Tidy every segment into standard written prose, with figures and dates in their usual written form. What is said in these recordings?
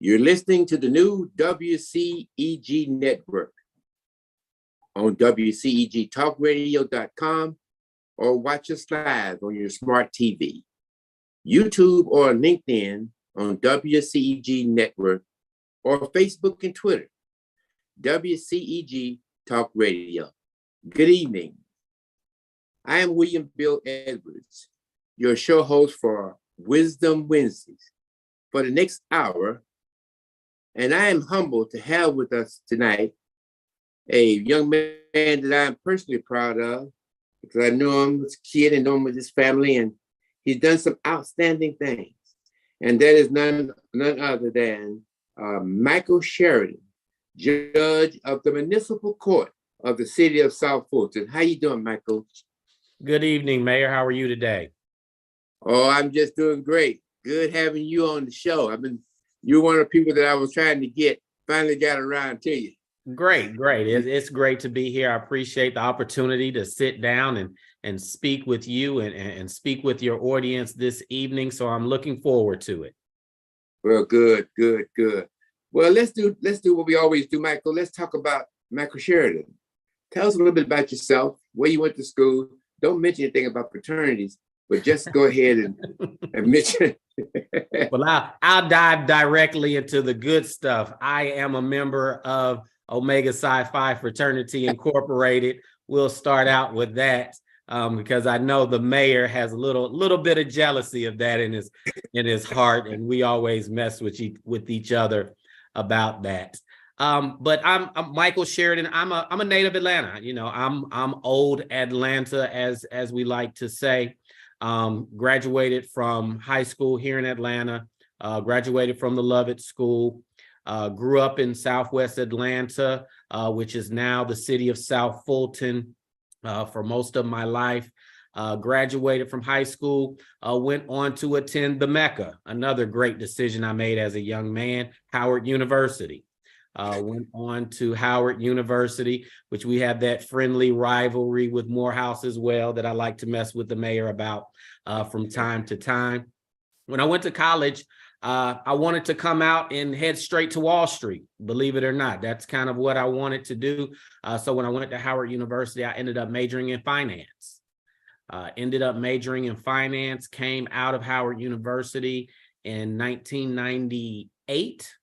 You're listening to the new WCEG Network on WCEGTalkRadio.com or watch us live on your smart TV, YouTube or LinkedIn on WCEG Network or Facebook and Twitter, WCEG Talk Radio. Good evening. I am William Bill Edwards, your show host for Wisdom Wednesdays for the next hour. And I am humbled to have with us tonight a young man that I'm personally proud of because I knew him as a kid and know him with his family, and he's done some outstanding things. And that is none other than Michael Sheridan, Judge of the Municipal Court of the City of South Fulton. How you doing, Michael? Good evening, Mayor. How are you today? Oh, I'm just doing great. Good having you on the show. You're one of the people that I was trying to get, finally got around to you. Great. It's great to be here. I appreciate the opportunity to sit down and speak with you and speak with your audience this evening. So I'm looking forward to it. Well, good. Well, let's do what we always do, Michael. Let's talk about Michael Sheridan. Tell us a little bit about yourself, where you went to school. Don't mention anything about fraternities, but just go ahead and mention. Well, I'll dive directly into the good stuff. I am a member of Omega Psi Phi Fraternity Incorporated. We'll start out with that because I know the mayor has a little bit of jealousy of that in his heart, and we always mess with each other about that. But I'm Michael Sheridan. I'm a native Atlanta. You know, I'm old Atlanta, as we like to say. Graduated from high school here in Atlanta. Graduated from the Lovett School. Grew up in Southwest Atlanta, which is now the city of South Fulton, for most of my life. Graduated from high school, went on to attend the Mecca, another great decision I made as a young man, Howard University. Went on to Howard University, which we have that friendly rivalry with Morehouse as well that I like to mess with the mayor about from time to time. When I went to college, I wanted to come out and head straight to Wall Street, believe it or not. That's kind of what I wanted to do. So when I went to Howard University, I ended up majoring in finance. Came out of Howard University in 1998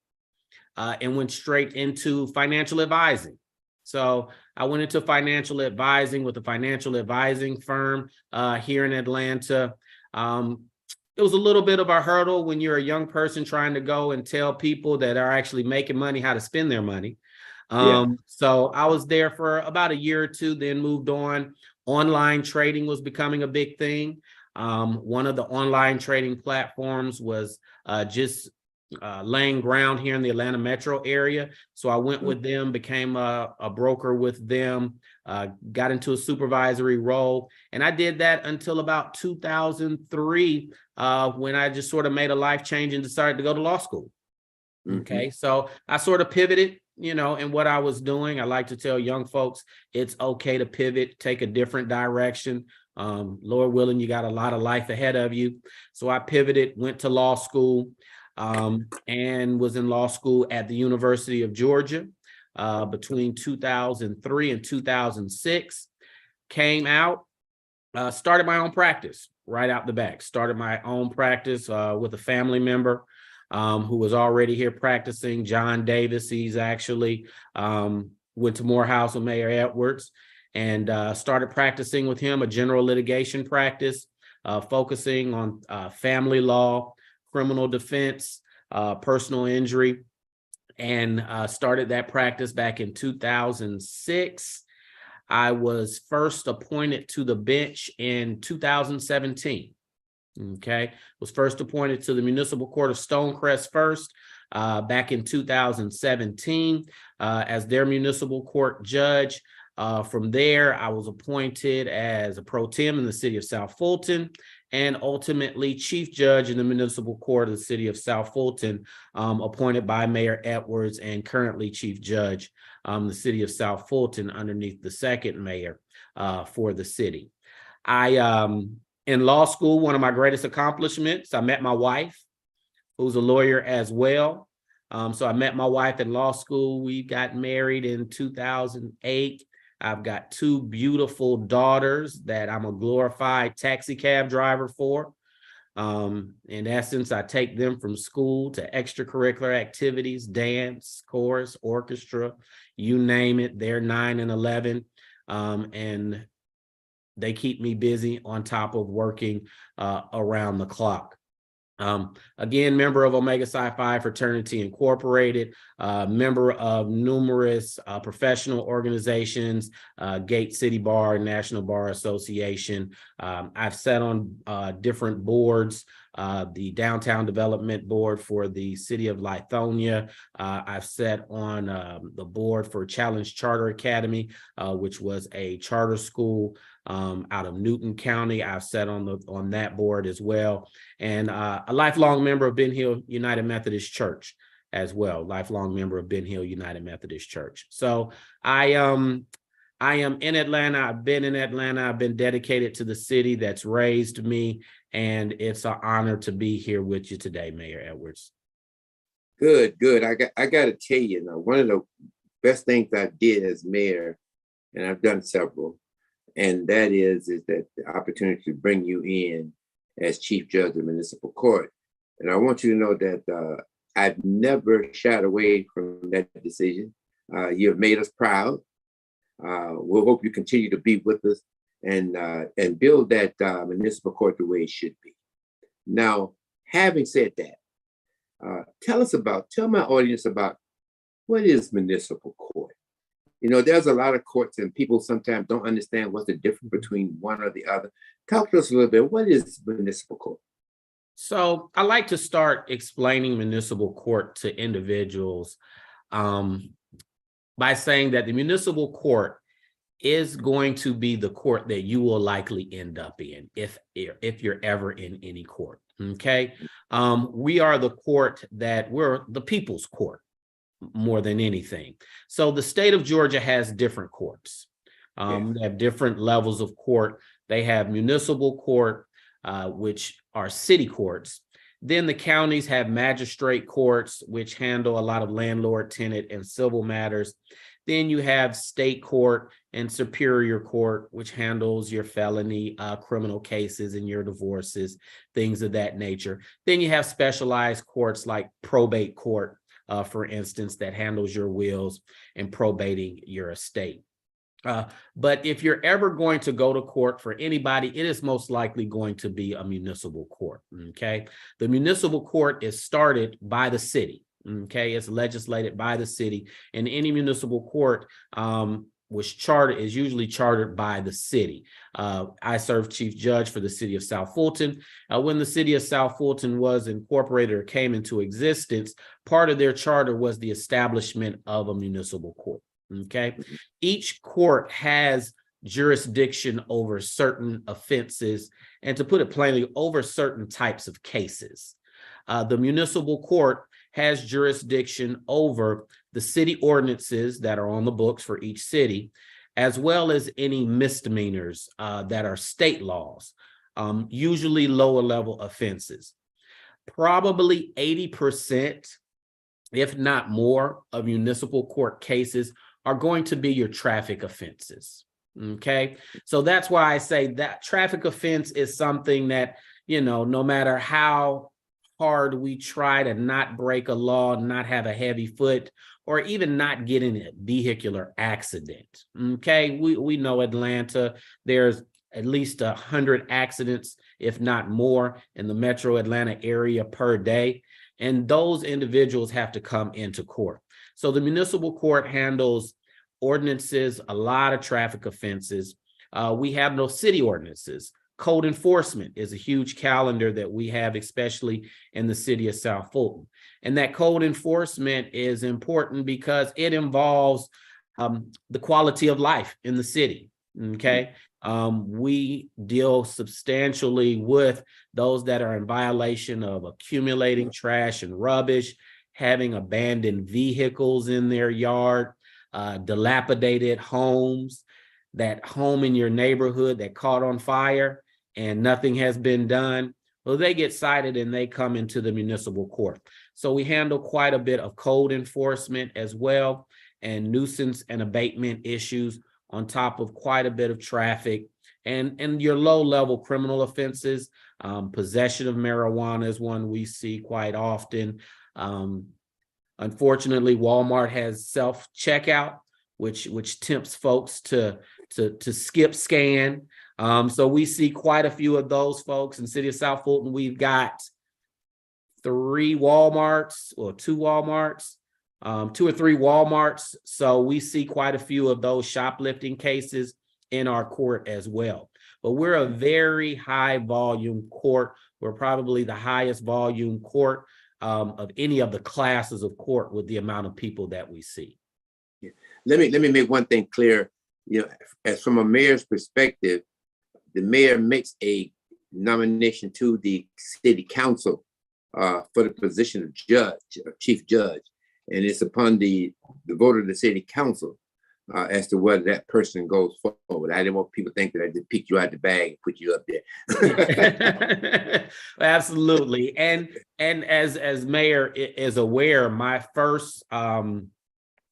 and went straight into financial advising. So I went into financial advising with a financial advising firm here in Atlanta. It was a little bit of a hurdle when you're a young person trying to go and tell people that are actually making money how to spend their money. So I was there for about a year or two, then moved on. Online trading was becoming a big thing. One of the online trading platforms was just laying ground here in the Atlanta metro area. So I went with them, became a broker with them, got into a supervisory role. And I did that until about 2003, when I just sort of made a life change and decided to go to law school. Okay, so I sort of pivoted, in what I was doing. I like to tell young folks, it's okay to pivot, take a different direction. Lord willing, you got a lot of life ahead of you. So I pivoted, went to law school, and was in law school at the University of Georgia between 2003 and 2006. Came out, started my own practice right out the back. Started my own practice with a family member who was already here practicing, John Davis. He's actually went to Morehouse with Mayor Edwards and started practicing with him, a general litigation practice, focusing on family law, criminal defense, personal injury, and started that practice back in 2006. I was first appointed to the bench in 2017. Okay, was first appointed to the Municipal Court of Stonecrest first back in 2017 as their municipal court judge. From there, I was appointed as a pro tem in the city of South Fulton and ultimately chief judge in the municipal court of the city of South Fulton, appointed by Mayor Edwards and currently chief judge the city of South Fulton underneath the second mayor for the city. In law school, one of my greatest accomplishments, I met my wife, who's a lawyer as well. So I met my wife in law school. We got married in 2008. I've got two beautiful daughters that I'm a glorified taxi cab driver for. In essence, I take them from school to extracurricular activities, dance, chorus, orchestra, you name it. They're 9 and 11. And they keep me busy on top of working around the clock. Again, member of Omega Psi Phi Fraternity Incorporated, member of numerous professional organizations, Gate City Bar, National Bar Association. I've sat on different boards, the Downtown Development Board for the City of Lithonia. I've sat on the board for Challenge Charter Academy, which was a charter school out of Newton County. I've sat on that board as well, and a lifelong member of Ben Hill United Methodist Church as well. Lifelong member of Ben Hill United Methodist Church. So I am in Atlanta. I've been in Atlanta. I've been dedicated to the city that's raised me, and it's an honor to be here with you today, Mayor Edwards. Good, good. I got to tell you, one of the best things I did as mayor, and I've done several, and that is that the opportunity to bring you in as chief judge of municipal court. And I want you to know that I've never shied away from that decision. You have made us proud. We'll hope you continue to be with us and build that municipal court the way it should be. Now, having said that, tell my audience about what is municipal court. You know, there's a lot of courts and people sometimes don't understand what's the difference between one or the other. Talk to us a little bit. What is municipal court? So I like to start explaining municipal court to individuals by saying that the municipal court is going to be the court that you will likely end up in if you're ever in any court. Okay. We are the court we're the people's court more than anything. So the state of Georgia has different courts. They have different levels of court. They have municipal court, which are city courts. Then the counties have magistrate courts, which handle a lot of landlord, tenant, and civil matters. Then you have state court and superior court, which handles your felony criminal cases and your divorces, things of that nature. Then you have specialized courts like probate court, for instance, that handles your wills and probating your estate. But if you're ever going to go to court for anybody, it is most likely going to be a municipal court. Okay. The municipal court is started by the city. Okay. It's legislated by the city, and any municipal court is usually chartered by the city. I served chief judge for the city of South Fulton. When the city of South Fulton was incorporated or came into existence, part of their charter was the establishment of a municipal court. Okay. Each court has jurisdiction over certain offenses, and to put it plainly, over certain types of cases. The municipal court has jurisdiction over the city ordinances that are on the books for each city, as well as any misdemeanors that are state laws, usually lower level offenses. Probably 80%, if not more, of municipal court cases are going to be your traffic offenses. Okay. So that's why I say that traffic offense is something that, no matter how hard we try to not break a law, not have a heavy foot, or even not get in a vehicular accident. Okay. We know Atlanta, there's at least 100 accidents, if not more, in the metro Atlanta area per day. And those individuals have to come into court. So the municipal court handles ordinances, a lot of traffic offenses. We have no city ordinances. Code enforcement is a huge calendar that we have, especially in the city of South Fulton. And that code enforcement is important because it involves the quality of life in the city. Okay. We deal substantially with those that are in violation of accumulating trash and rubbish, having abandoned vehicles in their yard, dilapidated homes, that home in your neighborhood that caught on fire and nothing has been done. Well, they get cited and they come into the municipal court. So we handle quite a bit of code enforcement as well, and nuisance and abatement issues, on top of quite a bit of traffic and your low-level criminal offenses. Possession of marijuana is one we see quite often. Unfortunately, Walmart has self-checkout, which tempts folks to skip scan. So we see quite a few of those folks. In the city of South Fulton, we've got 3 Walmarts or 2 Walmarts, 2 or 3 Walmarts. So we see quite a few of those shoplifting cases in our court as well. But we're a very high volume court. We're probably the highest volume court of any of the classes of court with the amount of people that we see. Yeah. Let me make one thing clear. As from a mayor's perspective, the mayor makes a nomination to the city council for the position of judge, chief judge, and it's upon the vote of the city council as to whether that person goes forward. I didn't want people to think that I just picked you out the bag and put you up there. Absolutely, and as mayor is aware, my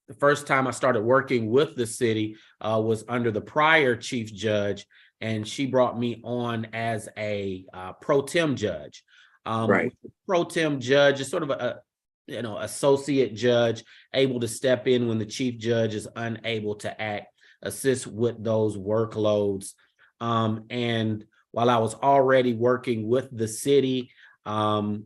the first time I started working with the city was under the prior chief judge, and she brought me on as a pro tem judge. Right. Pro tem judge is sort of a associate judge, able to step in when the chief judge is unable to act, assist with those workloads. And while I was already working with the city and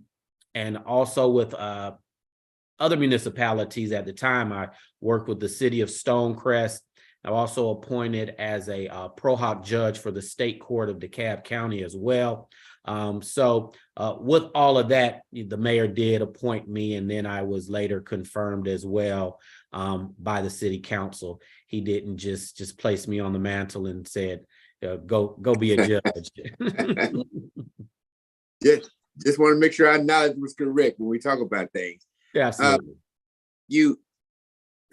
also with other municipalities at the time, I worked with the city of Stonecrest. I'm also appointed as a pro hoc judge for the state court of DeKalb County as well. So with all of that, the mayor did appoint me, and then I was later confirmed as well by the city council. He didn't just place me on the mantle and said, go be a judge. Just want to make sure our knowledge was correct when we talk about things. Yeah, absolutely.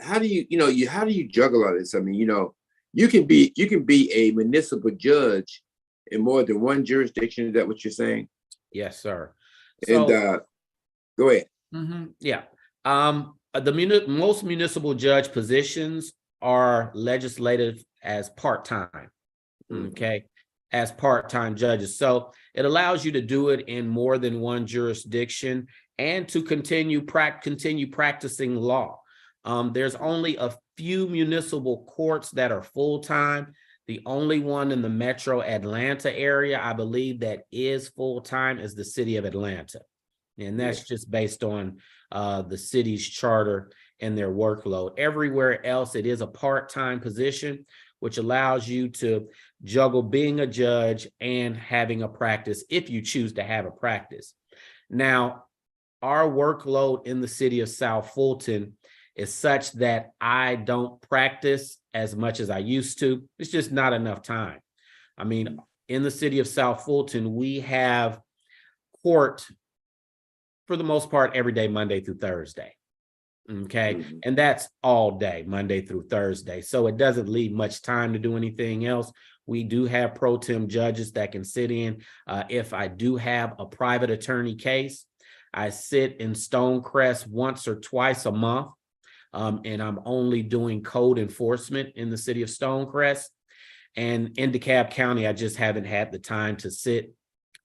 How do you juggle all this? I mean, you can be a municipal judge in more than one jurisdiction. Is that what you're saying? Yes, sir. So, and go ahead. Yeah. Most municipal judge positions are legislative as part-time. Okay. As part-time judges. So it allows you to do it in more than one jurisdiction and to continue practicing law. There's only a few municipal courts that are full-time. The only one in the metro Atlanta area, I believe, that is full-time is the city of Atlanta. And that's just based on the city's charter and their workload. Everywhere else, it is a part-time position, which allows you to juggle being a judge and having a practice if you choose to have a practice. Now, our workload in the city of South Fulton is such that I don't practice as much as I used to. It's just not enough time. I mean, in the city of South Fulton, we have court for the most part every day, Monday through Thursday. Okay. And that's all day, Monday through Thursday. So it doesn't leave much time to do anything else. We do have pro tem judges that can sit in. If I do have a private attorney case, I sit in Stonecrest once or twice a month. And I'm only doing code enforcement in the city of Stonecrest. And in DeKalb County, I just haven't had the time to sit.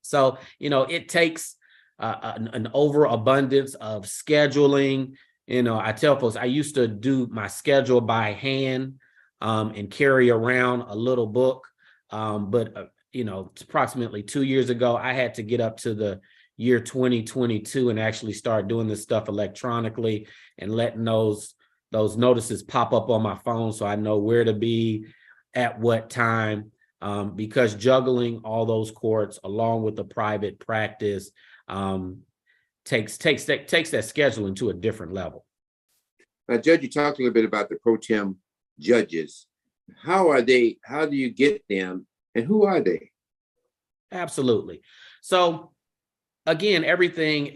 So, it takes an overabundance of scheduling. I tell folks I used to do my schedule by hand and carry around a little book. But approximately 2 years ago, I had to get up to the year 2022 and actually start doing this stuff electronically and letting those notices pop up on my phone so I know where to be at what time, because juggling all those courts along with the private practice takes that scheduling to a different level. Now, Judge, you talked a little bit about the pro tem judges. How are they? How do you get them, and who are they? Absolutely. So again, everything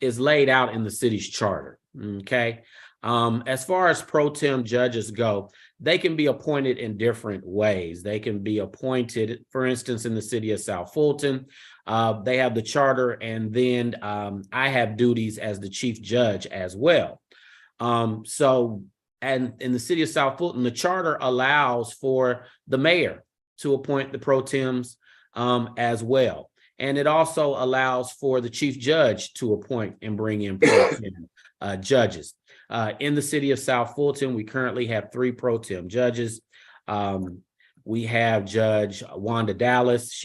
is laid out in the city's charter. Okay. As far as pro tem judges go, they can be appointed in different ways. They can be appointed, for instance, in the city of South Fulton. They have the charter, and then I have duties as the chief judge as well. And in the city of South Fulton, the charter allows for the mayor to appoint the pro tems as well. And it also allows for the chief judge to appoint and bring in pro tem judges. In the city of South Fulton, we currently have 3 pro tem judges. We have Judge Wanda Dallas.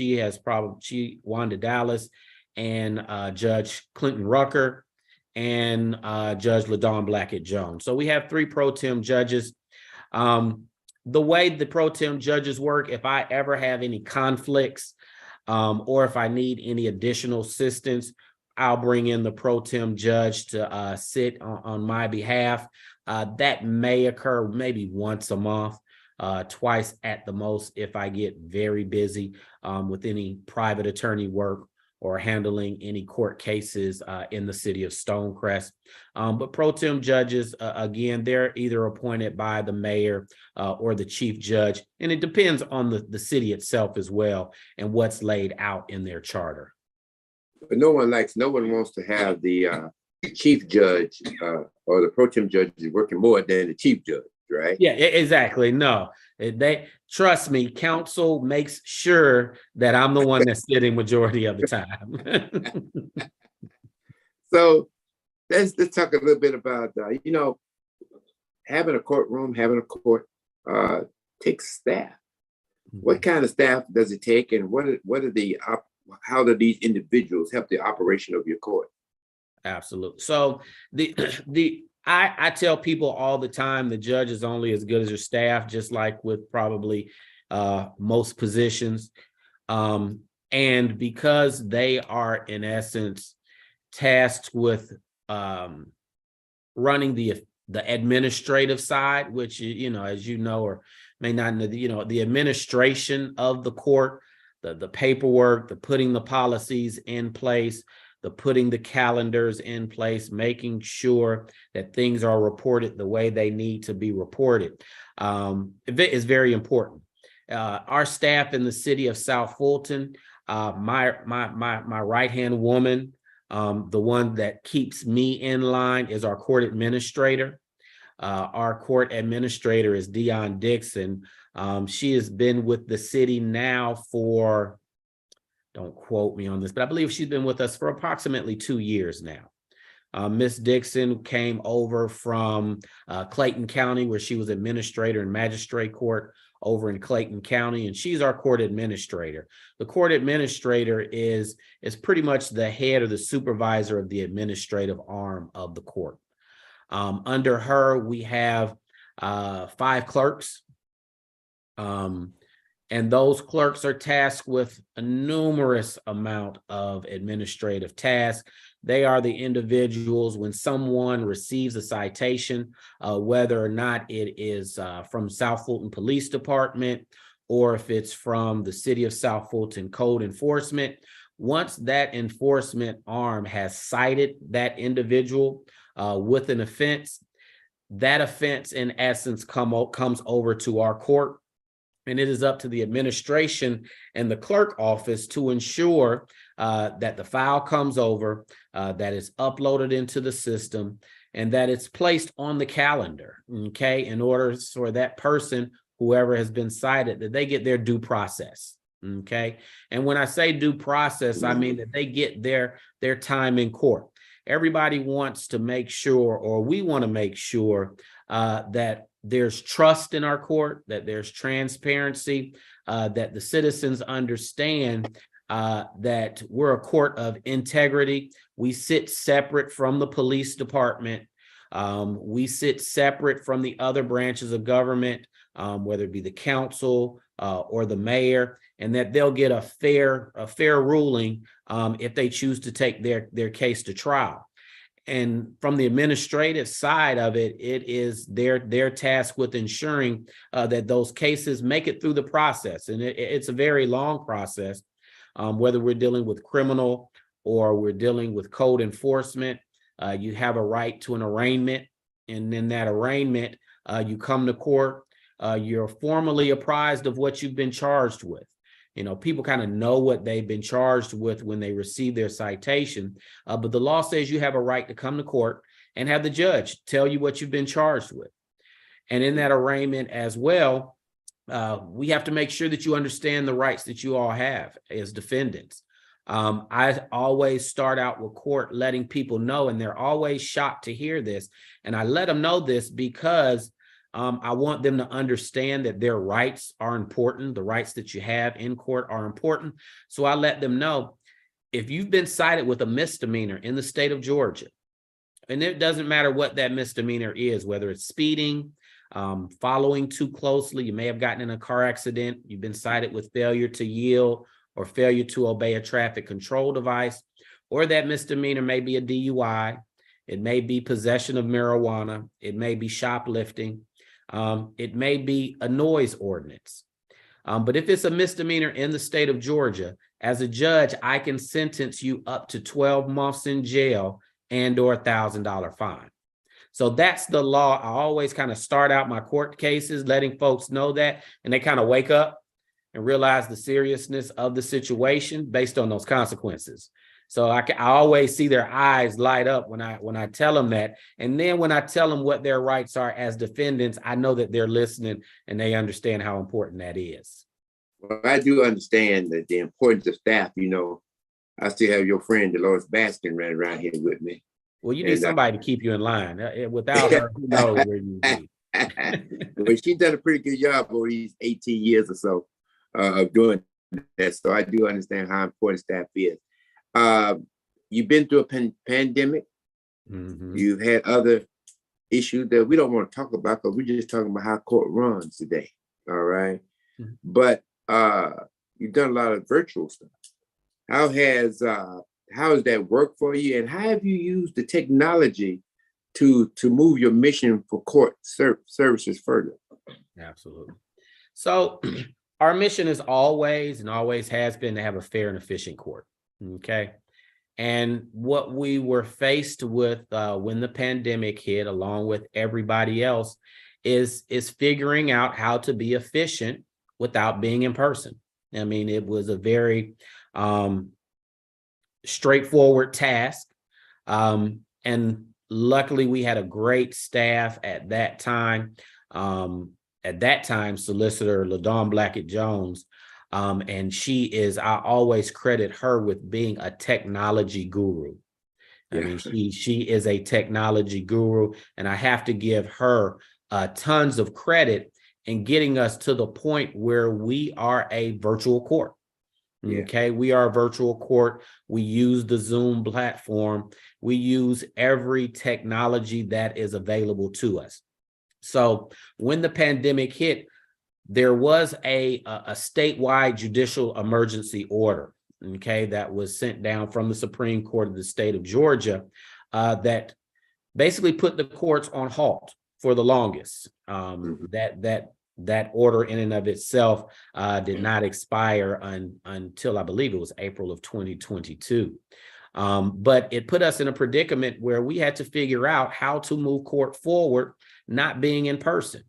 Wanda Dallas, and Judge Clinton Rucker, and Judge LaDawn Blackett Jones. So we have 3 pro tem judges. The way the pro tem judges work, if I ever have any conflicts, or if I need any additional assistance, I'll bring in the pro tem judge to sit on my behalf. That may occur maybe once a month, twice at the most, if I get very busy with any private attorney work or handling any court cases in the city of Stonecrest. But pro tem judges, again, they're either appointed by the mayor or the chief judge, and it depends on the city itself as well and what's laid out in their charter. But no one wants to have the chief judge or the pro tem judge working more than the chief judge, right? Yeah, exactly. No, they trust me. Counsel makes sure that I'm the one that's sitting majority of the time. So let's talk a little bit about having a courtroom, having a court takes staff. What kind of staff does it take, and how do these individuals help the operation of your court? Absolutely. So I tell people all the time, the judge is only as good as your staff, just like with probably most positions. And because they are in essence tasked with running the administrative side, which, as you know, or may not know, the administration of the court, the paperwork, the putting the policies in place, the putting the calendars in place, making sure that things are reported the way they need to be reported, is very important. Our staff in the city of South Fulton, my right-hand woman, the one that keeps me in line, is our court administrator. Our court administrator is Dion Dixon. She has been with the city now for, don't quote me on this, but I believe she's been with us for approximately 2 years now. Miss Dixon came over from Clayton County, where she was administrator in magistrate court over in Clayton County, and she's our court administrator. The court administrator is pretty much the head or the supervisor of the administrative arm of the court. Under her, we have 5 clerks. And those clerks are tasked with a numerous amount of administrative tasks. They are the individuals when someone receives a citation, whether or not it is from South Fulton Police Department, or if it's from the City of South Fulton Code Enforcement. Once that enforcement arm has cited that individual with an offense, that offense in essence comes over to our court. And it is up to the administration and the clerk office to ensure that the file comes over, that it's uploaded into the system, and that it's placed on the calendar, okay, in order for that person, whoever has been cited, that they get their due process, okay? And when I say due process, I mean that they get their time in court. Everybody wants to make sure, or we want to make sure that there's trust in our court, that there's transparency, that the citizens understand that we're a court of integrity. We sit separate from the police department. We sit separate from the other branches of government, whether it be the council or the mayor, and that they'll get a fair ruling if they choose to take their case to trial. And from the administrative side of it, it is their task with ensuring that those cases make it through the process. And it's a very long process, whether we're dealing with criminal or we're dealing with code enforcement. You have a right to an arraignment. And in that arraignment, you come to court, you're formally apprised of what you've been charged with. People kind of know what they've been charged with when they receive their citation. But the law says you have a right to come to court and have the judge tell you what you've been charged with. And in that arraignment as well, we have to make sure that you understand the rights that you all have as defendants. I always start out with court letting people know, and they're always shocked to hear this. And I let them know this because I want them to understand that their rights are important. The rights that you have in court are important. So I let them know, if you've been cited with a misdemeanor in the state of Georgia, and it doesn't matter what that misdemeanor is, whether it's speeding, following too closely, you may have gotten in a car accident, you've been cited with failure to yield or failure to obey a traffic control device, or that misdemeanor may be a DUI, it may be possession of marijuana, it may be shoplifting, it may be a noise ordinance. But if it's a misdemeanor in the state of Georgia, as a judge, I can sentence you up to 12 months in jail and or $1,000 fine. So that's the law. I always kind of start out my court cases letting folks know that, and they kind of wake up and realize the seriousness of the situation based on those consequences. So I always see their eyes light up when I tell them that. And then when I tell them what their rights are as defendants, I know that they're listening and they understand how important that is. Well, I do understand that the importance of staff. I still have your friend Dolores Baskin running around here with me. Well, you need somebody to keep you in line. Without her, who knows where you'd be. Well, she's done a pretty good job over these 18 years or so of doing that. So I do understand how important staff is. You've been through a pandemic. Mm-hmm. You've had other issues that we don't want to talk about because we're just talking about how court runs today. All right. Mm-hmm. But you've done a lot of virtual stuff. How has that worked for you, and how have you used the technology to move your mission for court services further? Absolutely. So our mission is always and always has been to have a fair and efficient court. Okay. And what we were faced with when the pandemic hit, along with everybody else, is figuring out how to be efficient without being in person. I mean, it was a very straightforward task. And luckily we had a great staff at that time. Solicitor LaDawn Blackett Jones. And I always credit her with being a technology guru. I mean, she is a technology guru, and I have to give her tons of credit in getting us to the point where we are a virtual court. Okay, we are a virtual court. We use the Zoom platform. We use every technology that is available to us. So when the pandemic hit, there was a statewide judicial emergency order, okay, that was sent down from the Supreme Court of the state of Georgia that basically put the courts on halt for the longest. That order in and of itself did not expire until I believe it was April of 2022. But it put us in a predicament where we had to figure out how to move court forward, not being in person.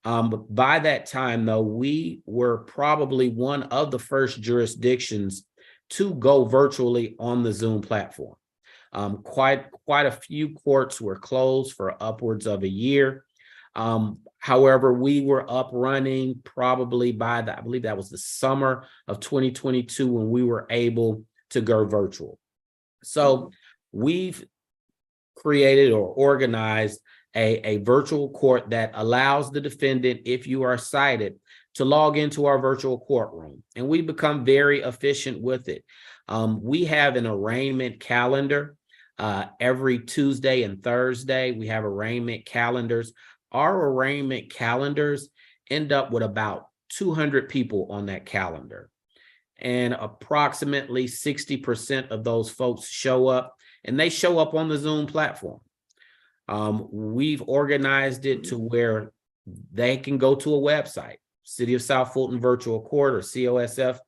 But by that time, though, we were probably one of the first jurisdictions to go virtually on the Zoom platform. Quite a few courts were closed for upwards of a year. However, we were up running probably by I believe that was the summer of 2022 when we were able to go virtual. So we've created or organized a virtual court that allows the defendant, if you are cited, to log into our virtual courtroom. And we become very efficient with it. We have an arraignment calendar every Tuesday and Thursday. We have arraignment calendars. Our arraignment calendars end up with about 200 people on that calendar. And approximately 60% of those folks show up, and they show up on the Zoom platform. We've organized it to where they can go to a website, City of South Fulton Virtual Court or COSF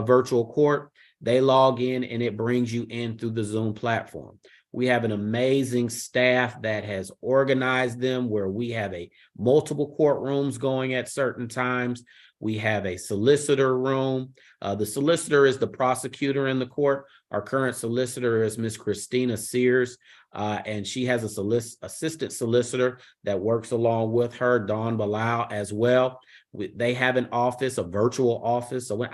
Virtual Court. They log in and it brings you in through the Zoom platform. We have an amazing staff that has organized them where we have multiple courtrooms going at certain times. We have a solicitor room. The solicitor is the prosecutor in the court. Our current solicitor is Miss Christina Sears, and she has a assistant solicitor that works along with her, Dawn Bilal, as well. They have an office, a virtual office. So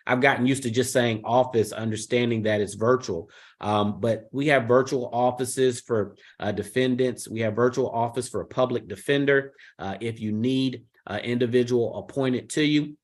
I've gotten used to just saying office, understanding that it's virtual. But we have virtual offices for defendants. We have virtual office for a public defender if you need an individual appointed to you.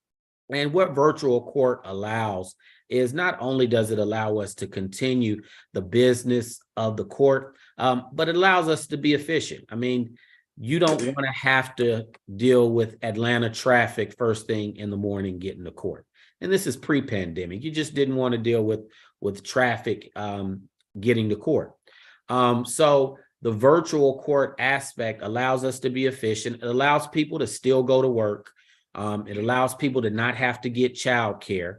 And what virtual court allows is not only does it allow us to continue the business of the court, but it allows us to be efficient. I mean, you don't want to have to deal with Atlanta traffic first thing in the morning getting to court. And this is pre-pandemic. You just didn't want to deal with traffic getting to court. So the virtual court aspect allows us to be efficient. It allows people to still go to work. It allows people to not have to get childcare.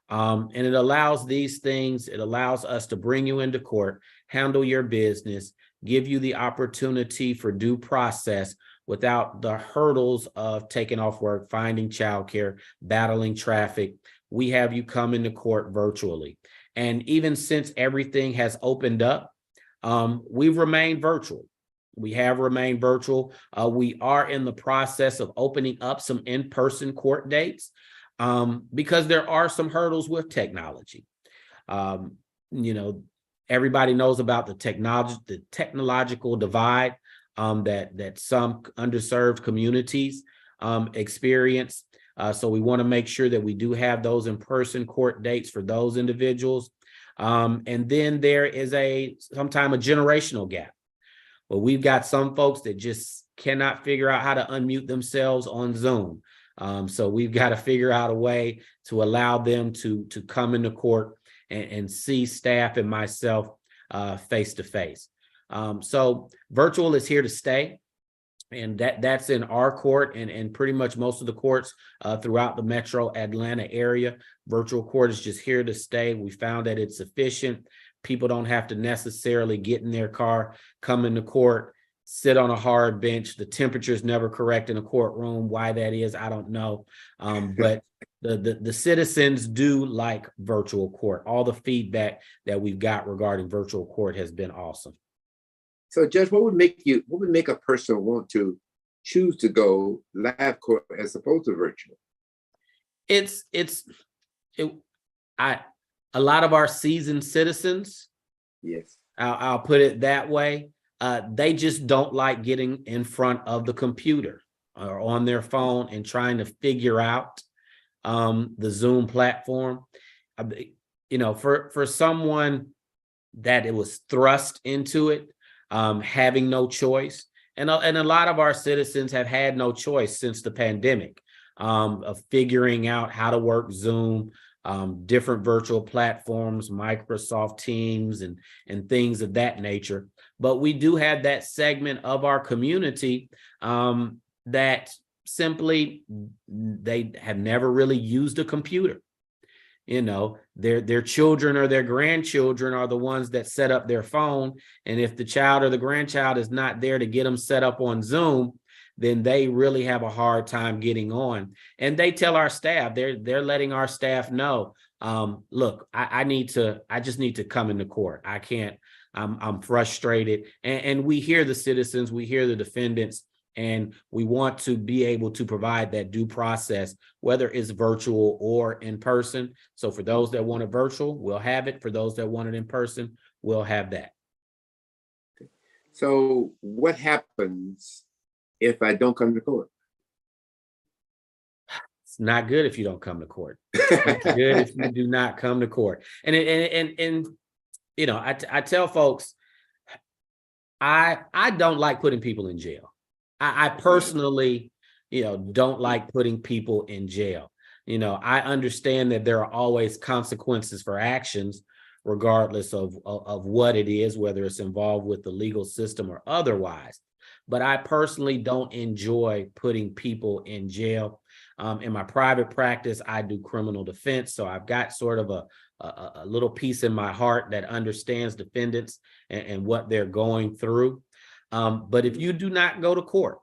And it allows these things. It allows us to bring you into court, handle your business, give you the opportunity for due process without the hurdles of taking off work, finding childcare, battling traffic. We have you come into court virtually. And even since everything has opened up, we've remained virtual. We have remained virtual. We are in the process of opening up some in-person court dates because there are some hurdles with technology. Everybody knows about the technological divide that some underserved communities experience. So we want to make sure that we do have those in-person court dates for those individuals. And then there is sometimes a generational gap. Well, we've got some folks that just cannot figure out how to unmute themselves on Zoom. So we've got to figure out a way to allow them to come into court and see staff and myself face to face. So virtual is here to stay. And that's in our court and pretty much most of the courts throughout the metro Atlanta area. Virtual court is just here to stay. We found that it's efficient. People don't have to necessarily get in their car, come into court, sit on a hard bench. The temperature is never correct in a courtroom. Why that is, I don't know. But the citizens do like virtual court. All the feedback that we've got regarding virtual court has been awesome. So, Judge, what would make a person want to choose to go live court as opposed to virtual? A lot of our seasoned citizens, yes, I'll put it that way, they just don't like getting in front of the computer or on their phone and trying to figure out the Zoom platform. For someone that it was thrust into it, having no choice. And a lot of our citizens have had no choice since the pandemic of figuring out how to work Zoom, different virtual platforms, Microsoft Teams, and things of that nature. But we do have that segment of our community that simply they have never really used a computer. Their children or their grandchildren are the ones that set up their phone. And if the child or the grandchild is not there to get them set up on Zoom, then they really have a hard time getting on. And they tell our staff, they're letting our staff know, look, I just need to come into court. I can't, I'm frustrated. And we hear the citizens, we hear the defendants, and we want to be able to provide that due process, whether it's virtual or in person. So for those that want it virtual, we'll have it. For those that want it in person, we'll have that. So what happens if I don't come to court? It's not good if you don't come to court. It's good if you do not come to court. And I tell folks, I don't like putting people in jail. I personally, don't like putting people in jail. I understand that there are always consequences for actions, regardless of what it is, whether it's involved with the legal system or otherwise. But I personally don't enjoy putting people in jail. In my private practice, I do criminal defense. So I've got sort of a little piece in my heart that understands defendants and what they're going through. But if you do not go to court,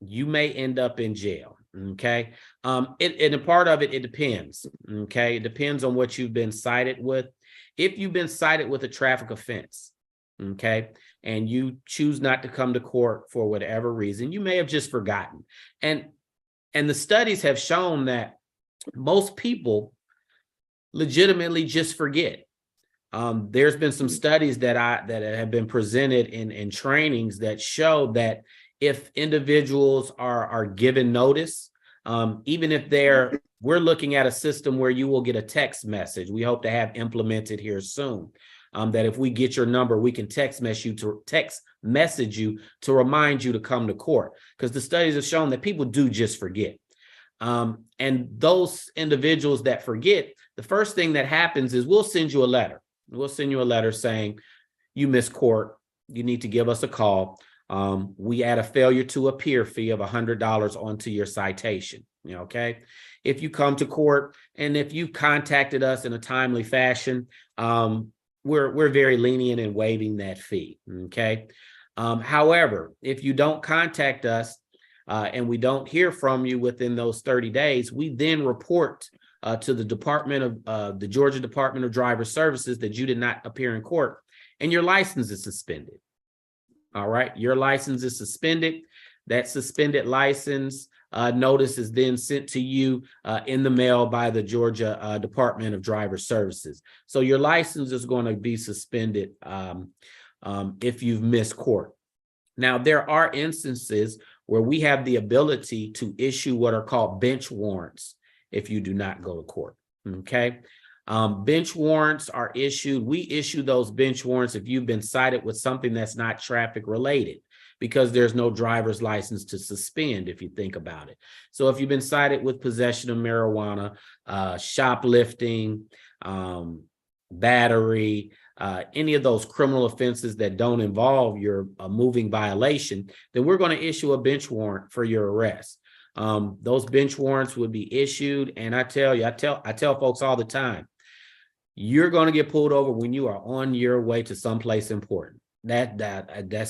you may end up in jail. Okay. And a part of it, it depends. Okay. It depends on what you've been cited with. If you've been cited with a traffic offense, okay, and you choose not to come to court for whatever reason, you may have just forgotten. And the studies have shown that most people legitimately just forget. There's been some studies that have been presented in trainings that show that if individuals are given notice, even if we're looking at a system where you will get a text message. We hope to have implemented here soon. That if we get your number, we can text message you to remind you to come to court, because the studies have shown that people do just forget. And those individuals that forget, the first thing that happens is we'll send you a letter. We'll send you a letter saying you missed court. You need to give us a call. We add a failure to appear fee of $100 onto your citation. Okay. If you come to court and if you contacted us in a timely fashion, we're very lenient in waiving that fee. Okay. However, if you don't contact us and we don't hear from you within those 30 days, we then report to the the Georgia Department of Driver Services that you did not appear in court and your license is suspended. All right. Your license is suspended. That suspended license notice is then sent to you in the mail by the Georgia Department of Driver Services. So your license is going to be suspended if you've missed court. Now, there are instances where we have the ability to issue what are called bench warrants if you do not go to court. Okay. Bench warrants are issued. We issue those bench warrants if you've been cited with something that's not traffic related, because there's no driver's license to suspend if you think about it. So if you've been cited with possession of marijuana, shoplifting, battery, any of those criminal offenses that don't involve your moving violation, then we're going to issue a bench warrant for your arrest. Those bench warrants would be issued. And I tell folks all the time, you're going to get pulled over when you are on your way to someplace important. That's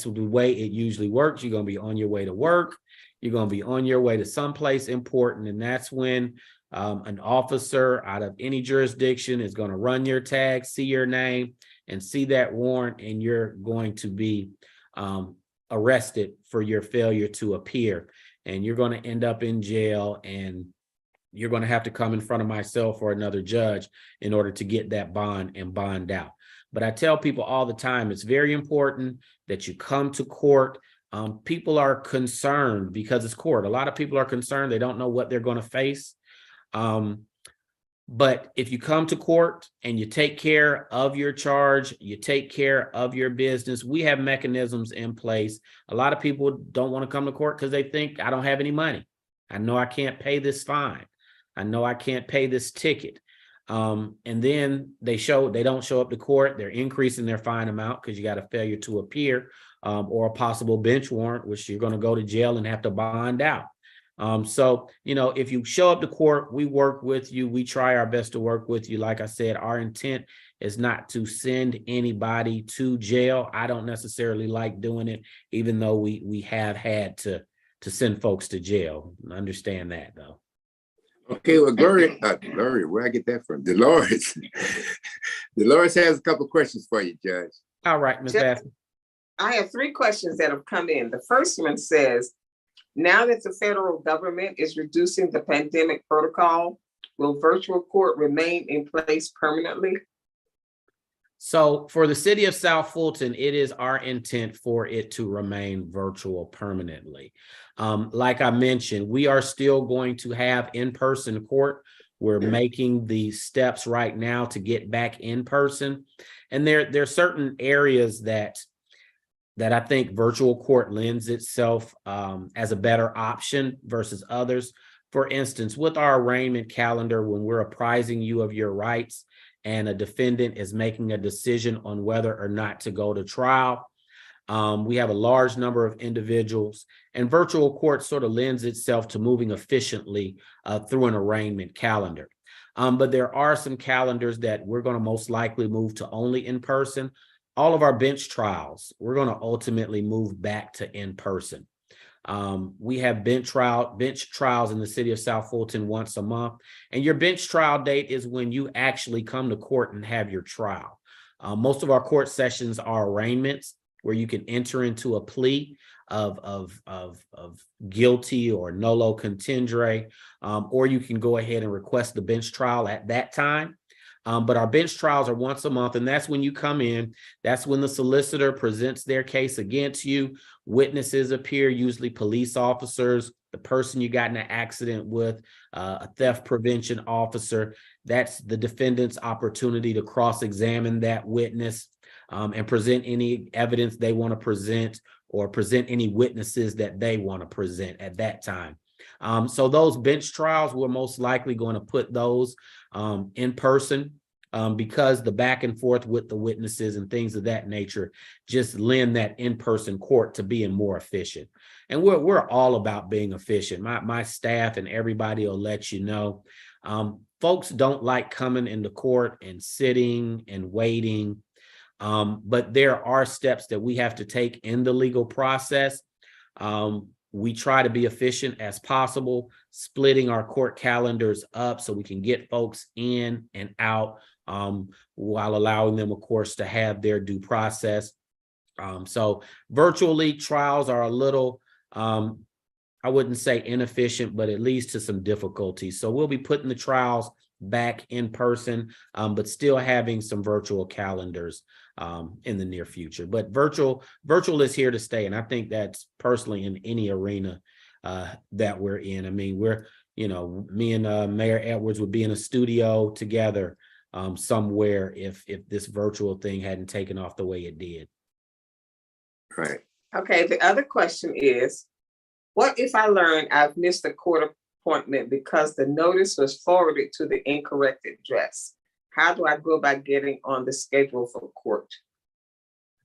the way it usually works. You're going to be on your way to work. You're going to be on your way to someplace important. And that's when an officer out of any jurisdiction is going to run your tag, see your name, and see that warrant, and you're going to be arrested for your failure to appear. And you're going to end up in jail, and you're going to have to come in front of myself or another judge in order to get that bond and bond out. But I tell people all the time, it's very important that you come to court. People are concerned because it's court. A lot of people are concerned. They don't know what they're going to face. But if you come to court and you take care of your charge, you take care of your business, we have mechanisms in place. A lot of people don't want to come to court because they think, I don't have any money. I know I can't pay this fine. I know I can't pay this ticket. And then they don't show up to court. They're increasing their fine amount because you got a failure to appear or a possible bench warrant, which you're going to go to jail and have to bond out. So, if you show up to court, we work with you. We try our best to work with you. Like I said, our intent is not to send anybody to jail. I don't necessarily like doing it, even though we have had to send folks to jail. Understand that, though. Okay, well, Gloria, where I get that from? Dolores. Dolores has a couple of questions for you, Judge. All right, Ms. Bassett. I have 3 questions that have come in. The first one says, now that the federal government is reducing the pandemic protocol, will virtual court remain in place permanently? So for the city of South Fulton, it is our intent for it to remain virtual permanently. Like I mentioned, we are still going to have in-person court. We're making the steps right now to get back in person. And there are certain areas that I think virtual court lends itself as a better option versus others. For instance, with our arraignment calendar, when we're apprising you of your rights and a defendant is making a decision on whether or not to go to trial, we have a large number of individuals, and virtual court sort of lends itself to moving efficiently through an arraignment calendar. But there are some calendars that we're going to most likely move to only in person. All of our bench trials, we're going to ultimately move back to in person. We have bench trials in the city of South Fulton once a month, and your bench trial date is when you actually come to court and have your trial. Most of our court sessions are arraignments where you can enter into a plea of guilty or nolo contendere, or you can go ahead and request the bench trial at that time. But our bench trials are once a month, and that's when you come in. That's when the solicitor presents their case against you. Witnesses appear, usually police officers, the person you got in an accident with, a theft prevention officer. That's the defendant's opportunity to cross-examine that witness and present any evidence they want to present, or present any witnesses that they want to present at that time. So those bench trials, we're most likely going to put those in person, because the back and forth with the witnesses and things of that nature just lend that in-person court to being more efficient. And we're all about being efficient. My staff and everybody will let you know. Folks don't like coming into court and sitting and waiting. But there are steps that we have to take in the legal process. We try to be efficient as possible, splitting our court calendars up so we can get folks in and out, while allowing them, of course, to have their due process. So virtually trials are a little, I wouldn't say inefficient, but it leads to some difficulties. So we'll be putting the trials back in person, but still having some virtual calendars in the near future. But virtual is here to stay. And I think that's personally in any arena that we're in. I mean, me and Mayor Edwards would be in a studio together somewhere if this virtual thing hadn't taken off the way it did. Right. Okay, the other question is, what if I learn I've missed a court appointment because the notice was forwarded to the incorrect address? How do I go about getting on the schedule for court?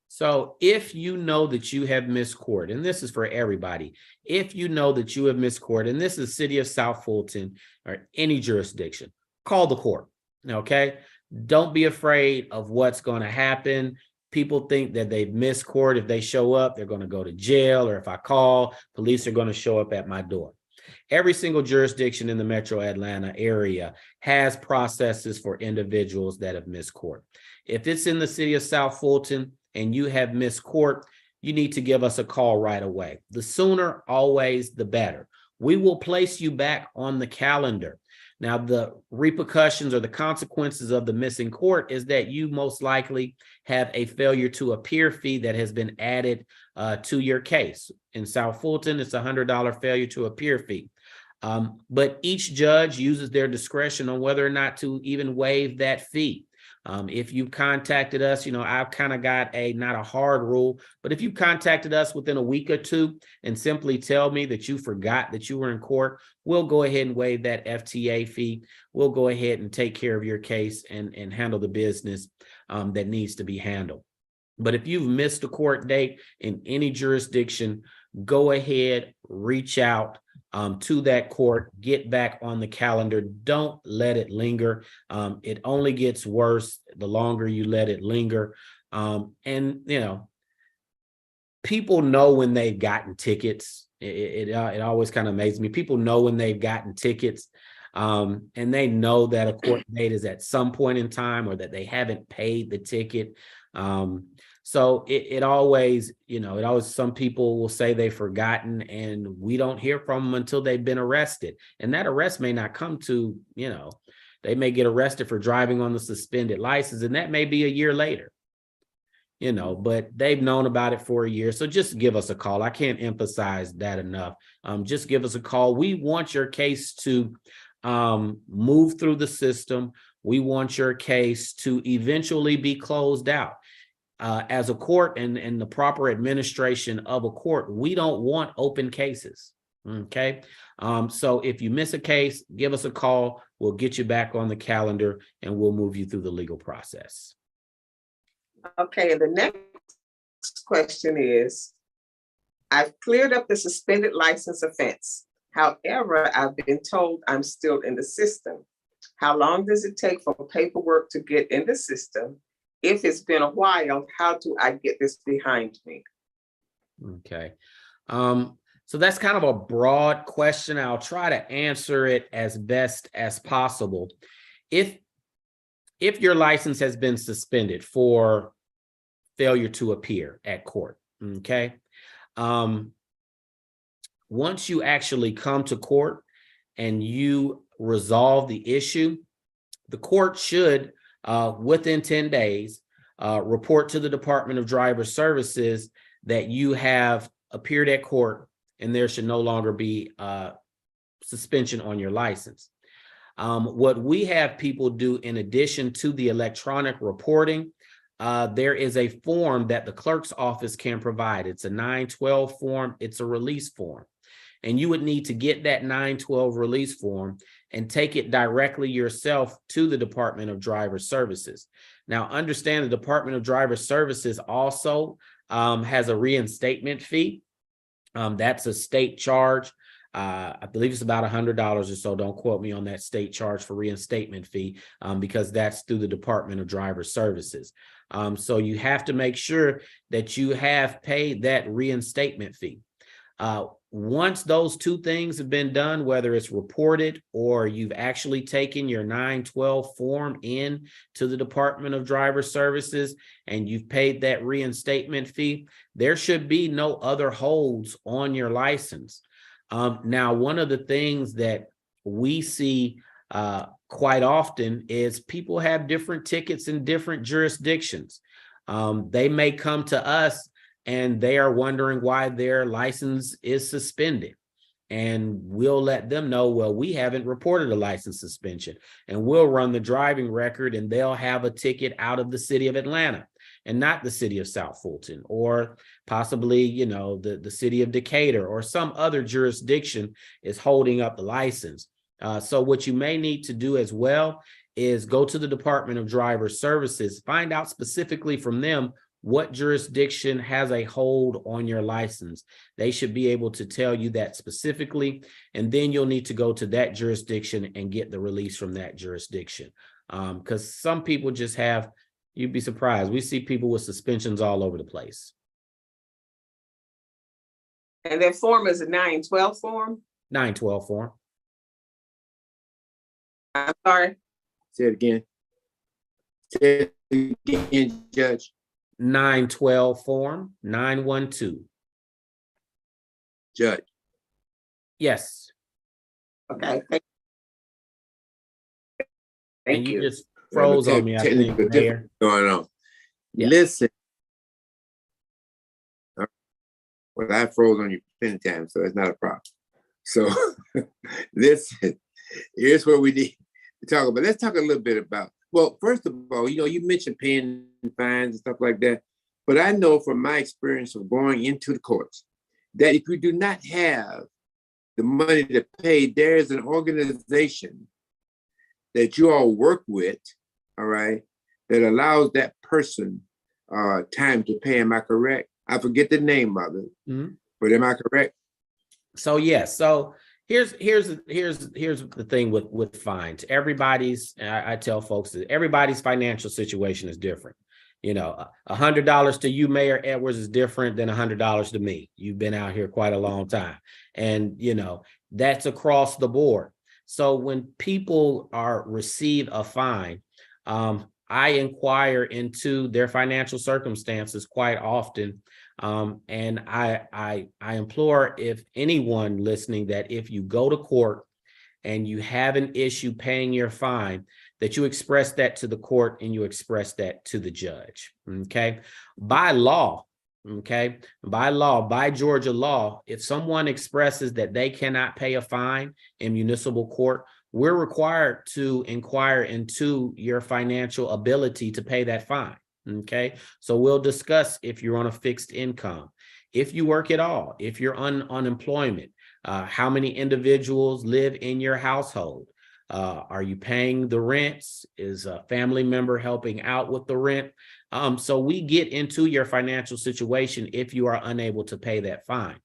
So if you know that you have missed court, and this is for everybody, if you know that you have missed court, and this is City of South Fulton or any jurisdiction, call the court, okay? Don't be afraid of what's going to happen. People think that they've missed court. If they show up, they're going to go to jail, or if I call, police are going to show up at my door. Every single jurisdiction in the Metro Atlanta area has processes for individuals that have missed court. If it's in the City of South Fulton and you have missed court, you need to give us a call right away. The sooner, always the better. We will place you back on the calendar. Now, the repercussions or the consequences of the missing court is that you most likely have a failure to appear fee that has been added to your case. In South Fulton, it's a $100 failure to appear fee. But each judge uses their discretion on whether or not to even waive that fee. If you've contacted us, I've kind of got not a hard rule, but if you contacted us within a week or two and simply tell me that you forgot that you were in court, we'll go ahead and waive that FTA fee. We'll go ahead and take care of your case and handle the business that needs to be handled. But if you've missed a court date in any jurisdiction, go ahead, reach out to that court, get back on the calendar. Don't let it linger. It only gets worse the longer you let it linger. People know when they've gotten tickets. It always kind of amazes me. People know when they've gotten tickets, and they know that a court date is at some point in time, or that they haven't paid the ticket. So it always, some people will say they've forgotten, and we don't hear from them until they've been arrested. And that arrest may not come to, they may get arrested for driving on the suspended license, and that may be a year later, but they've known about it for a year. So just give us a call. I can't emphasize that enough. Just give us a call. We want your case to move through the system. We want your case to eventually be closed out. As a court and the proper administration of a court, we don't want open cases. Okay. So if you miss a case, give us a call. We'll get you back on the calendar and we'll move you through the legal process. Okay. And the next question is, I've cleared up the suspended license offense. However, I've been told I'm still in the system. How long does it take for paperwork to get in the system? If it's been a while, how do I get this behind me? Okay. So that's kind of a broad question. I'll try to answer it as best as possible. If your license has been suspended for failure to appear at court, okay? Once you actually come to court and you resolve the issue, the court should, within 10 days, report to the Department of Driver Services that you have appeared at court and there should no longer be suspension on your license. What we have people do in addition to the electronic reporting, there is a form that the clerk's office can provide. It's a 912 form. It's a release form. And you would need to get that 912 release form and take it directly yourself to the Department of Driver Services. Now, understand the Department of Driver Services also has a reinstatement fee. That's a state charge. I believe it's about $100 or so. Don't quote me on that state charge for reinstatement fee because that's through the Department of Driver Services. So you have to make sure that you have paid that reinstatement fee. Once those two things have been done, whether it's reported or you've actually taken your 912 form in to the Department of Driver Services and you've paid that reinstatement fee, there should be no other holds on your license. Now, one of the things that we see quite often is people have different tickets in different jurisdictions. They may come to us and they are wondering why their license is suspended. And we'll let them know, well, we haven't reported a license suspension. And we'll run the driving record and they'll have a ticket out of the city of Atlanta and not the city of South Fulton, or possibly, you know, the city of Decatur or some other jurisdiction is holding up the license. So what you may need to do as well is go to the Department of Driver Services, find out specifically from them what jurisdiction has a hold on your license. They should be able to tell you that specifically, and then you'll need to go to that jurisdiction and get the release from that jurisdiction. Because some people just have, you'd be surprised, we see people with suspensions all over the place. And that form is a 912 form? 912 form. I'm sorry? Say it again. Say it again, Judge. 912 form, 912. Judge. Yes. Okay. Thank And you you. just froze on me, I think, Mayor. Going on. Yeah. Listen. Well, I froze on you plenty of times, so it's not a problem. So listen, here's what we need to talk about. Let's talk a little bit about, well, first of all, you know, you mentioned paying fines and stuff like that, but I know from my experience of going into the courts that if you do not have the money to pay, there's an organization that you all work with, all right, that allows that person time to pay. Am I correct? I forget the name of it, but am I correct? So yes. So here's the thing with fines. Everybody's, I tell folks that everybody's financial situation is different. You know, $100 to you, Mayor Edwards, is different than $100 to me. You've been out here quite a long time, and you know that's across the board. So when people receive a fine, I inquire into their financial circumstances quite often. And I implore if anyone listening that if you go to court and you have an issue paying your fine, that you express that to the court and you express that to the judge. Okay. By law, by Georgia law, if someone expresses that they cannot pay a fine in municipal court, we're required to inquire into your financial ability to pay that fine. Okay, so we'll discuss if you're on a fixed income, if you work at all, if you're on unemployment, how many individuals live in your household. Are you paying the rents? Is a family member helping out with the rent? So we get into your financial situation if you are unable to pay that fine.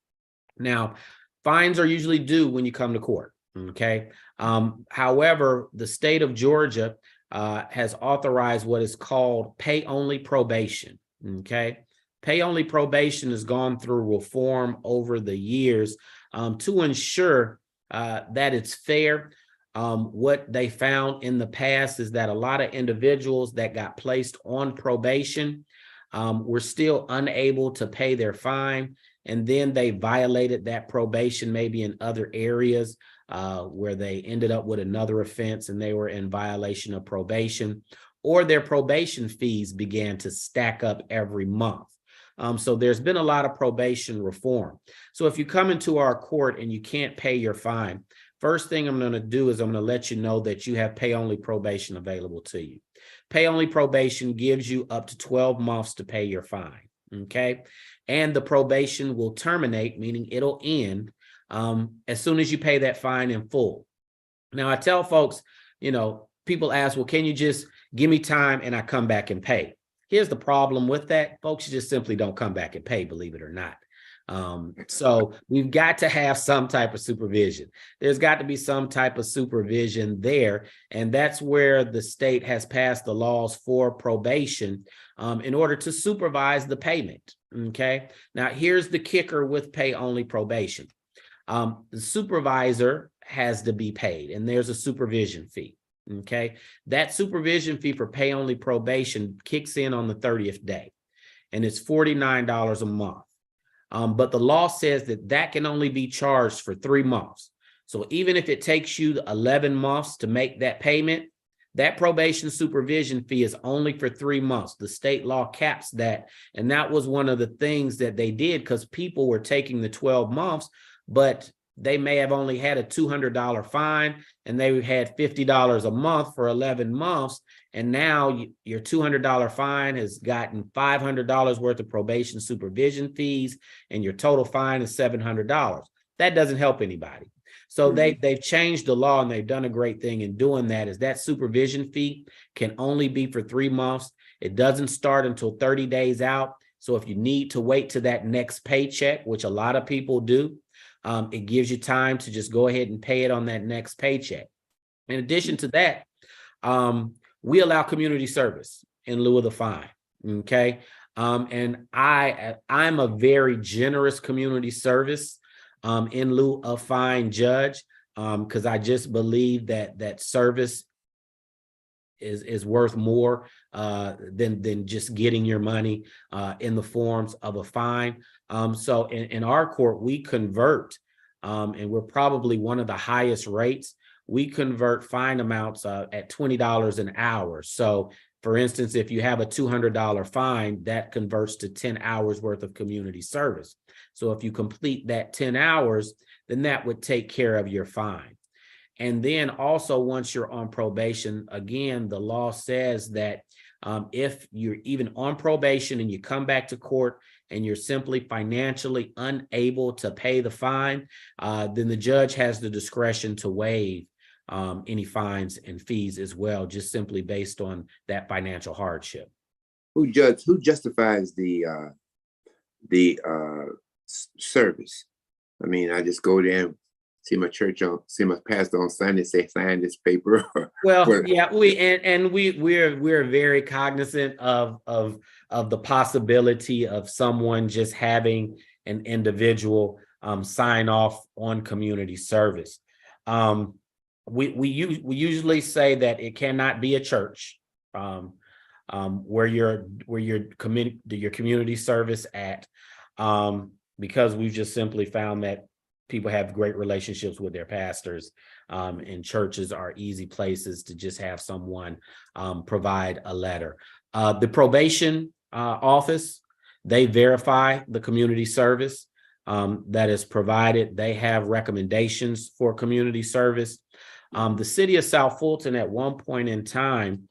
Now, fines are usually due when you come to court. Okay. However, the state of Georgia has authorized what is called pay-only probation. Okay. Pay-only probation has gone through reform over the years to ensure that it's fair. What they found in the past is that a lot of individuals that got placed on probation were still unable to pay their fine, and then they violated that probation maybe in other areas where they ended up with another offense and they were in violation of probation, or their probation fees began to stack up every month. So there's been a lot of probation reform. So if you come into our court and you can't pay your fine, first thing I'm going to do is I'm going to let you know that you have pay-only probation available to you. Pay-only probation gives you up to 12 months to pay your fine, okay? And the probation will terminate, meaning it'll end as soon as you pay that fine in full. Now, I tell folks, people ask, well, can you just give me time and I come back and pay? Here's the problem with that. Folks just simply don't come back and pay, believe it or not. So we've got to have some type of supervision. There's got to be some type of supervision there. And that's where the state has passed the laws for probation in order to supervise the payment. Okay. Now, here's the kicker with pay-only probation. The supervisor has to be paid, and there's a supervision fee. Okay. That supervision fee for pay-only probation kicks in on the 30th day, and it's $49 a month. But the law says that can only be charged for 3 months. So even if it takes you 11 months to make that payment, that probation supervision fee is only for 3 months. The state law caps that. And that was one of the things that they did, because people were taking the 12 months, but they may have only had a $200 fine and they had $50 a month for 11 months. And now your $200 fine has gotten $500 worth of probation supervision fees, and your total fine is $700. That doesn't help anybody. So they've changed the law, and they've done a great thing in doing that. Is that supervision fee can only be for 3 months. It doesn't start until 30 days out. So if you need to wait to that next paycheck, which a lot of people do, it gives you time to just go ahead and pay it on that next paycheck. In addition to that, we allow community service in lieu of the fine. Okay. And I'm a very generous community service in lieu of fine judge, because I just believe that service is worth more than just getting your money in the forms of a fine. So in our court, we convert, and we're probably one of the highest rates. We convert fine amounts at $20 an hour. So for instance, if you have a $200 fine, that converts to 10 hours worth of community service. So if you complete that 10 hours, then that would take care of your fine. And then also, once you're on probation, again, the law says that if you're even on probation and you come back to court and you're simply financially unable to pay the fine, then the judge has the discretion to waive any fines and fees as well, just simply based on that financial hardship. Who justifies the service? I mean, I just go there and see my pastor on Sunday, say sign this paper. Well, yeah, we're very cognizant of the possibility of someone just having an individual sign off on community service. We usually say that it cannot be a church where your community service at, because we've just simply found that people have great relationships with their pastors, and churches are easy places to just have someone provide a letter. The probation office, they verify the community service that is provided. They have recommendations for community service. The city of South Fulton at one point in time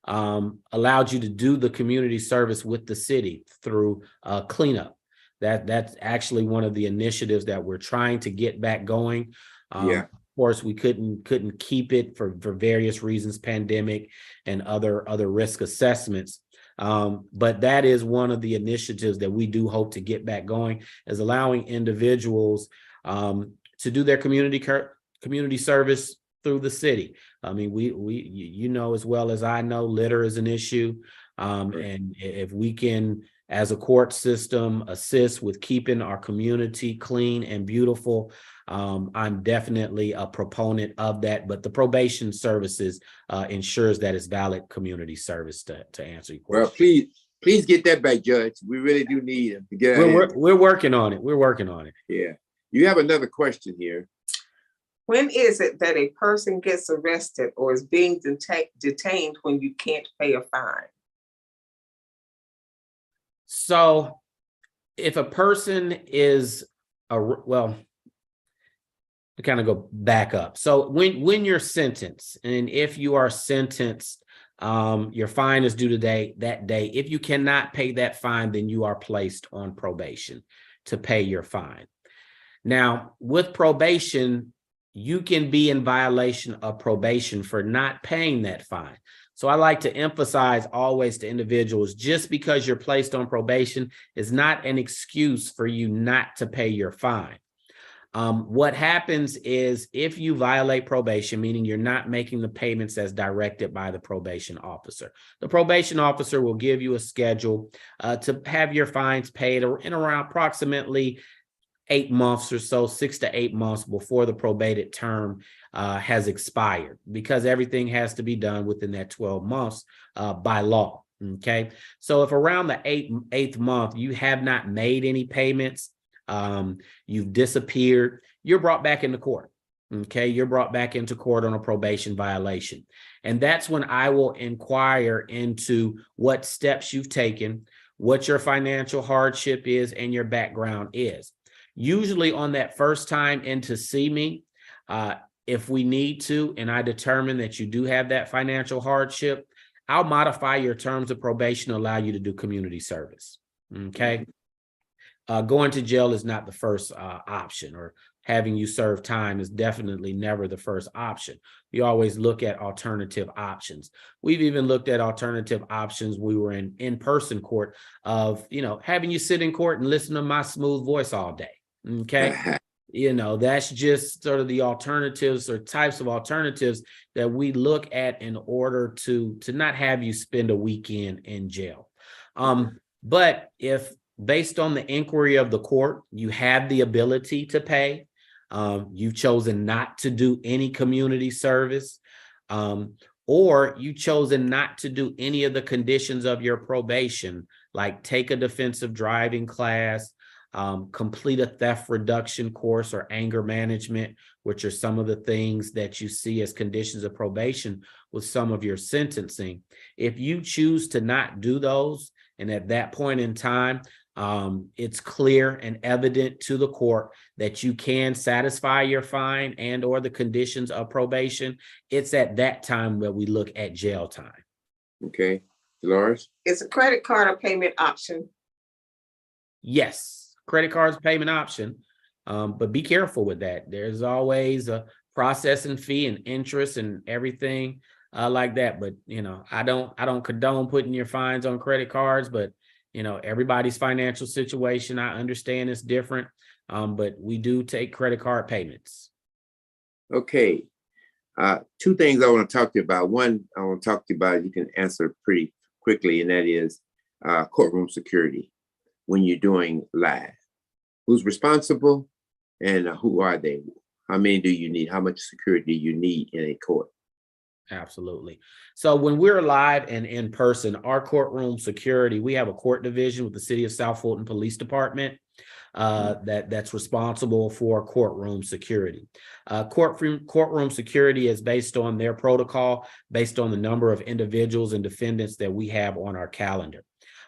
allowed you to do the community service with the city through cleanup. That's actually one of the initiatives that we're trying to get back going. Of course, we couldn't keep it for various reasons, pandemic and other risk assessments. But that is one of the initiatives that we do hope to get back going, is allowing individuals to do their community community service through the city. I mean, you know as well as I know, litter is an issue. And if we can, as a court system, assist with keeping our community clean and beautiful, I'm definitely a proponent of that. But the probation services ensures that it's valid community service to answer your question. Well, please get that back, Judge. We really do need him to get We're working on it. We're working on it. Yeah. You have another question here. When is it that a person gets arrested or is being detained when you can't pay a fine? So if a person is to kind of go back up. So when you're sentenced, and if you are sentenced, your fine is due that day. If you cannot pay that fine, then you are placed on probation to pay your fine. Now, with probation, you can be in violation of probation for not paying that fine. So I like to emphasize always to individuals, just because you're placed on probation is not an excuse for you not to pay your fine. What happens is if you violate probation, meaning you're not making the payments as directed by the probation officer, the probation officer will give you a schedule to have your fines paid in around approximately 8 months or so, 6 to 8 months before the probated term has expired, because everything has to be done within that 12 months by law. Okay. So if around the eighth month, you have not made any payments, you've disappeared, you're brought back into court. Okay. You're brought back into court on a probation violation. And that's when I will inquire into what steps you've taken, what your financial hardship is, and your background is. Usually on that first time in to see me, if we need to, and I determine that you do have that financial hardship, I'll modify your terms of probation to allow you to do community service. Okay. Going to jail is not the first option, or having you serve time is definitely never the first option. You always look at alternative options. We've even looked at alternative options. We were in in-person court of, having you sit in court and listen to my smooth voice all day. Okay. That's just sort of the alternatives or types of alternatives that we look at in order to not have you spend a weekend in jail. But if based on the inquiry of the court, you have the ability to pay, you've chosen not to do any community service, or you've chosen not to do any of the conditions of your probation, like take a defensive driving class, complete a theft reduction course or anger management, which are some of the things that you see as conditions of probation with some of your sentencing. If you choose to not do those, and at that point in time, it's clear and evident to the court that you can satisfy your fine and or the conditions of probation, it's at that time that we look at jail time. Okay. Dolores? Is a credit card a payment option? Yes. Credit card's payment option, but be careful with that. There's always a processing fee and interest and everything like that. But I don't condone putting your fines on credit cards. But everybody's financial situation, I understand, is different. But we do take credit card payments. Okay, 2 things I want to talk to you about. One, I want to talk to you about, you can answer pretty quickly, and that is courtroom security. When you're doing live, who's responsible and who are they? How many do you need? How much security do you need in a court? Absolutely. So when we're live and in person, our courtroom security, we have a court division with the City of South Fulton Police Department that's responsible for courtroom security. Courtroom security is based on their protocol, based on the number of individuals and defendants that we have on our calendar.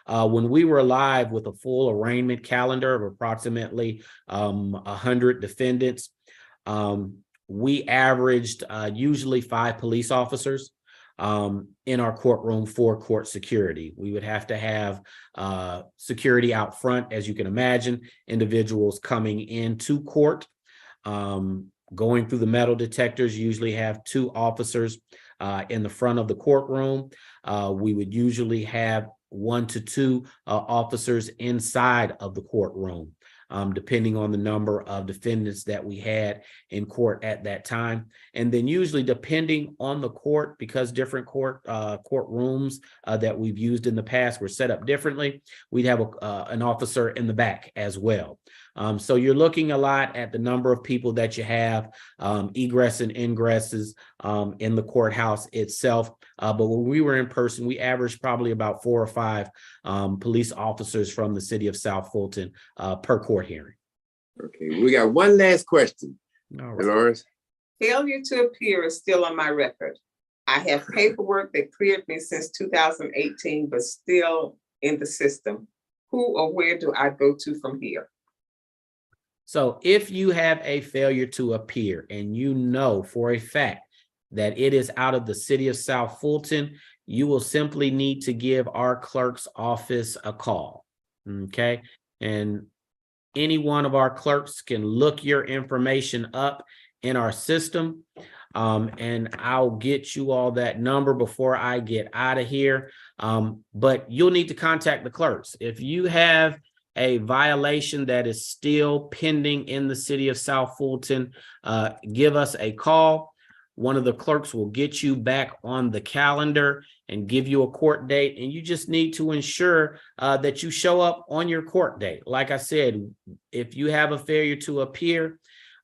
When we were live with a full arraignment calendar of approximately 100 defendants, we averaged usually 5 police officers in our courtroom for court security. We would have to have security out front, as you can imagine, individuals coming into court, going through the metal detectors. Usually have 2 officers in the front of the courtroom. We would usually have 1 to 2 officers inside of the courtroom. depending on the number of defendants that we had in court at that time. And then usually depending on the court, because different courtrooms that we've used in the past were set up differently, we'd have an officer in the back as well. So you're looking a lot at the number of people that you have, egress and ingresses in the courthouse itself. But when we were in person, we averaged probably about 4 or 5 police officers from the city of South Fulton per court hearing. Okay, we got one last question. All right. Dolores? Failure to appear is still on my record. I have paperwork that cleared me since 2018, but still in the system. Who or where do I go to from here? So if you have a failure to appear and you know for a fact that it is out of the city of South Fulton, you will simply need to give our clerk's office a call. Okay. And any one of our clerks can look your information up in our system. And I'll get you all that number before I get out of here. But you'll need to contact the clerks. If you have a violation that is still pending in the city of South Fulton, give us a call. One of the clerks will get you back on the calendar and give you a court date. And you just need to ensure that you show up on your court date. Like I said, if you have a failure to appear,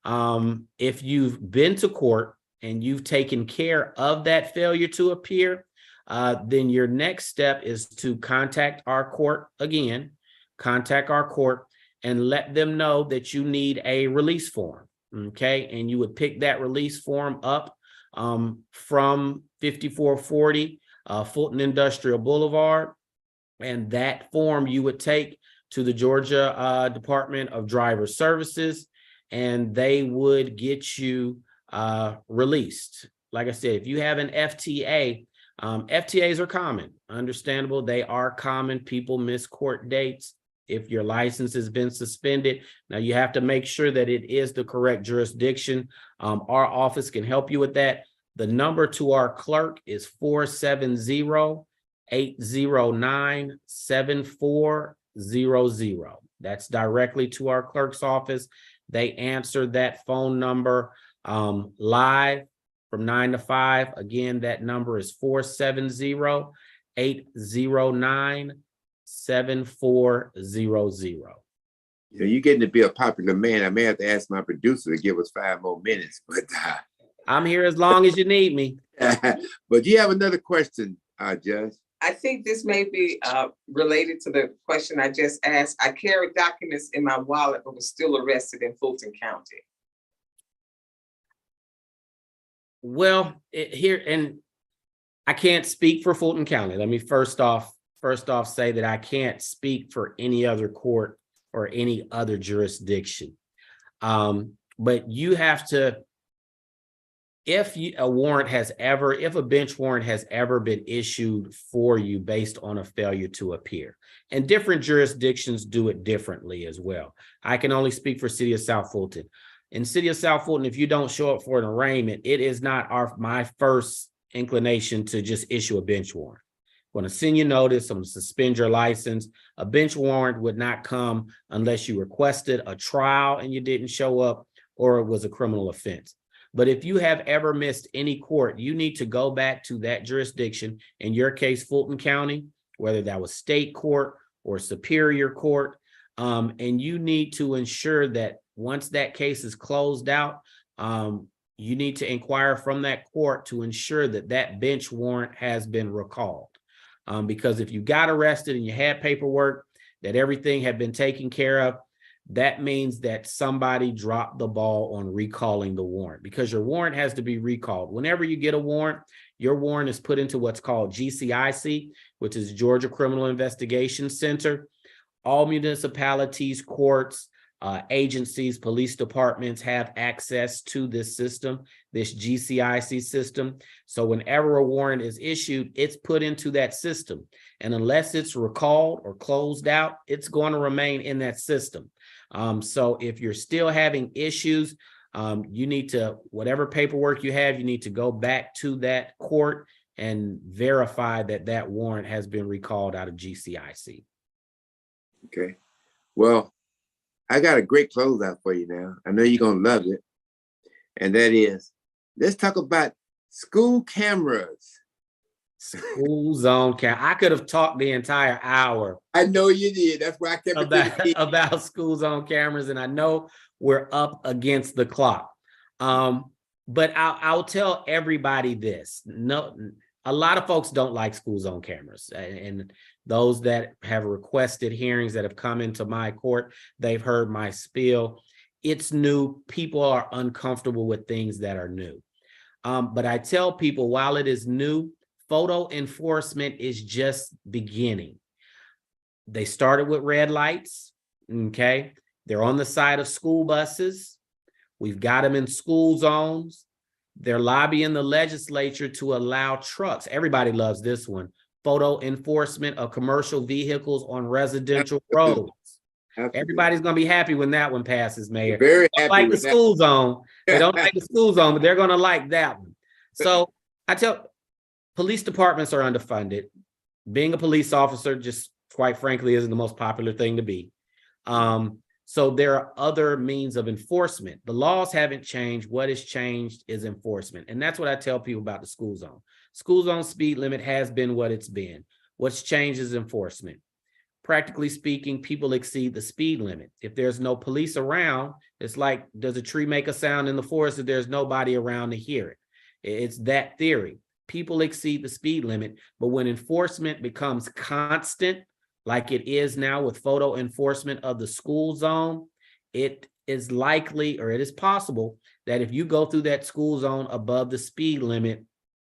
if you've been to court and you've taken care of that failure to appear, then your next step is to contact our court again, and let them know that you need a release form. Okay. And you would pick that release form up from 5440 Fulton Industrial Boulevard. And that form you would take to the Georgia Department of Driver Services, and they would get you released. Like I said, if you have an FTA, FTAs are common, understandable. They are common. People miss court dates. If your license has been suspended, now you have to make sure that it is the correct jurisdiction. Our office can help you with that. The number to our clerk is 470-809-7400. That's directly to our clerk's office. They answer that phone number live from 9 to 5. Again, that number is 470-809-7400. You know, you're getting to be a popular man. I may have to ask my producer to give us 5 more minutes, but I'm here as long as you need me. but do you have another question, Judge? I think this may be related to the question I just asked. I carried documents in my wallet, but was still arrested in Fulton County. Well, here, and I can't speak for Fulton County. Let me first off say that I can't speak for any other court or any other jurisdiction. But you have to, if a bench warrant has ever been issued for you based on a failure to appear, and different jurisdictions do it differently as well. I can only speak for City of South Fulton. In City of South Fulton, if you don't show up for an arraignment, it is not my first inclination to just issue a bench warrant. I'm going to send you notice. I'm going to suspend your license. A bench warrant would not come unless you requested a trial and you didn't show up, or it was a criminal offense. But if you have ever missed any court, you need to go back to that jurisdiction. In your case, Fulton County, whether that was state court or superior court, and you need to ensure that once that case is closed out, you need to inquire from that court to ensure that that bench warrant has been recalled. Because if you got arrested and you had paperwork that everything had been taken care of, that means that somebody dropped the ball on recalling the warrant, because your warrant has to be recalled. Whenever you get a warrant, your warrant is put into what's called GCIC, which is Georgia Criminal Investigation Center. All municipalities, courts, agencies, police departments have access to this system, this GCIC system. So whenever a warrant is issued, it's put into that system. And unless it's recalled or closed out, it's going to remain in that system. So if you're still having issues, you need to, whatever paperwork you have, you need to go back to that court and verify that that warrant has been recalled out of GCIC. Okay. Well, I got a great closeout for you now. I know you're gonna love it. And that is, let's talk about school cameras. School zone camera. I could have talked the entire hour I know you did. That's why I kept it about school zone cameras, and I know we're up against the clock. But I'll tell everybody this. No, a lot of folks don't like school zone cameras, and those that have requested hearings that have come into my court, they've heard my spiel. It's new. People are uncomfortable with things that are new. But I tell people, while it is new, photo enforcement is just beginning. They started with red lights, okay? They're on the side of school buses. We've got them in school zones. They're lobbying the legislature to allow trucks. Everybody loves this one. Photo enforcement of commercial vehicles on residential roads. Absolutely. Everybody's going to be happy when that one passes, Mayor. Very happy like with the school zone. They don't like the school zone, but they're going to like that one. So I tell police departments are underfunded. Being a police officer, just quite frankly, isn't the most popular thing to be. So there are other means of enforcement. The laws haven't changed. What has changed is enforcement. And that's what I tell people about the school zone. School zone speed limit has been what it's been. What's changed is enforcement. Practically speaking, people exceed the speed limit. If there's no police around, it's like, does a tree make a sound in the forest if there's nobody around to hear it? It's that theory. People exceed the speed limit, but when enforcement becomes constant, like it is now with photo enforcement of the school zone, it is likely, or it is possible, that if you go through that school zone above the speed limit,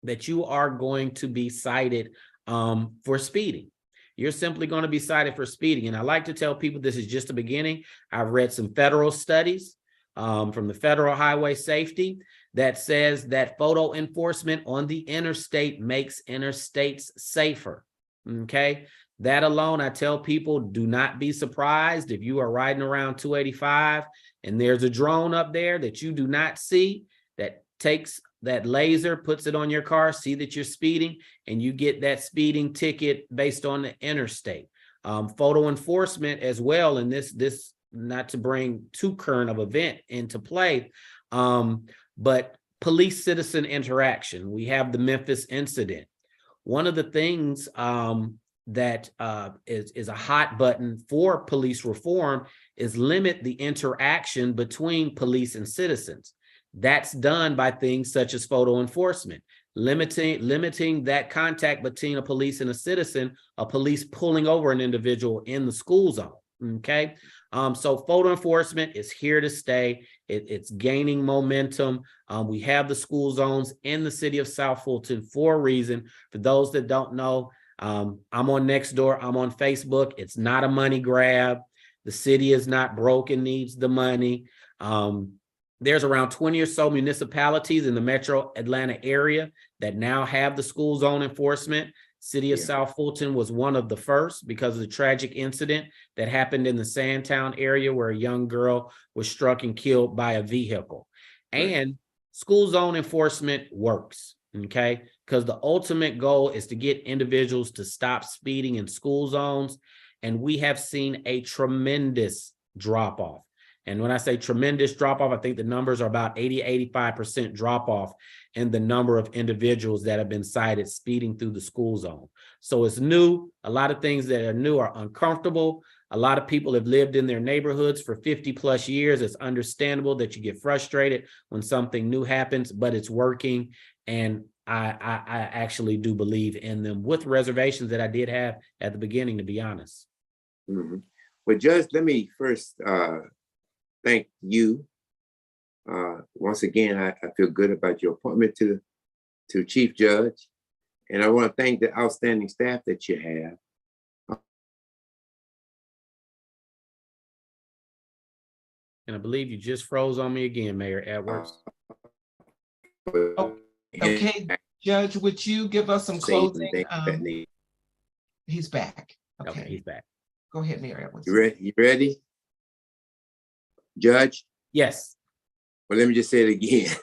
that you are going to be cited for speeding. You're simply going to be cited for speeding. And I like to tell people this is just the beginning. I've read some federal studies from the Federal Highway Safety that says that photo enforcement on the interstate makes interstates safer. Okay. That alone, I tell people, do not be surprised if you are riding around 285 and there's a drone up there that you do not see that takes that laser, puts it on your car, see that you're speeding, and you get that speeding ticket based on the interstate. Photo enforcement as well, and this not to bring too current of event into play, but police citizen interaction. We have the Memphis incident. One of the things that is a hot button for police reform is limit the interaction between police and citizens. That's done by things such as photo enforcement, limiting that contact between a police and a citizen, a police pulling over an individual in the school zone. Okay. So photo enforcement is here to stay. It's gaining momentum. We have the school zones in the city of South Fulton for a reason. For those that don't know, I'm on Nextdoor. I'm on Facebook. It's not a money grab. The city is not broke and needs the money. There's around 20 or so municipalities in the metro Atlanta area that now have the school zone enforcement. City of South Fulton was one of the first because of the tragic incident that happened in the Sandtown area where a young girl was struck and killed by a vehicle. Right. And school zone enforcement works, okay? Because the ultimate goal is to get individuals to stop speeding in school zones. And we have seen a tremendous drop off. And when I say tremendous drop off, I think the numbers are about 85% drop off in the number of individuals that have been cited speeding through the school zone. So it's new. A lot of things that are new are uncomfortable. A lot of people have lived in their neighborhoods for 50 plus years. It's understandable that you get frustrated when something new happens, but it's working. And I actually do believe in them, with reservations that I did have at the beginning, to be honest. Mm-hmm. Well, Judge, let me first thank you. Once again, I feel good about your appointment to Chief Judge. And I want to thank the outstanding staff that you have. And I believe you just froze on me again, Mayor Edwards. Okay, Judge, would you give us some closing? He's back. Okay, he's back. Go ahead, Mayor Edwards. You ready? Judge? Yes. Well, let me just say it again.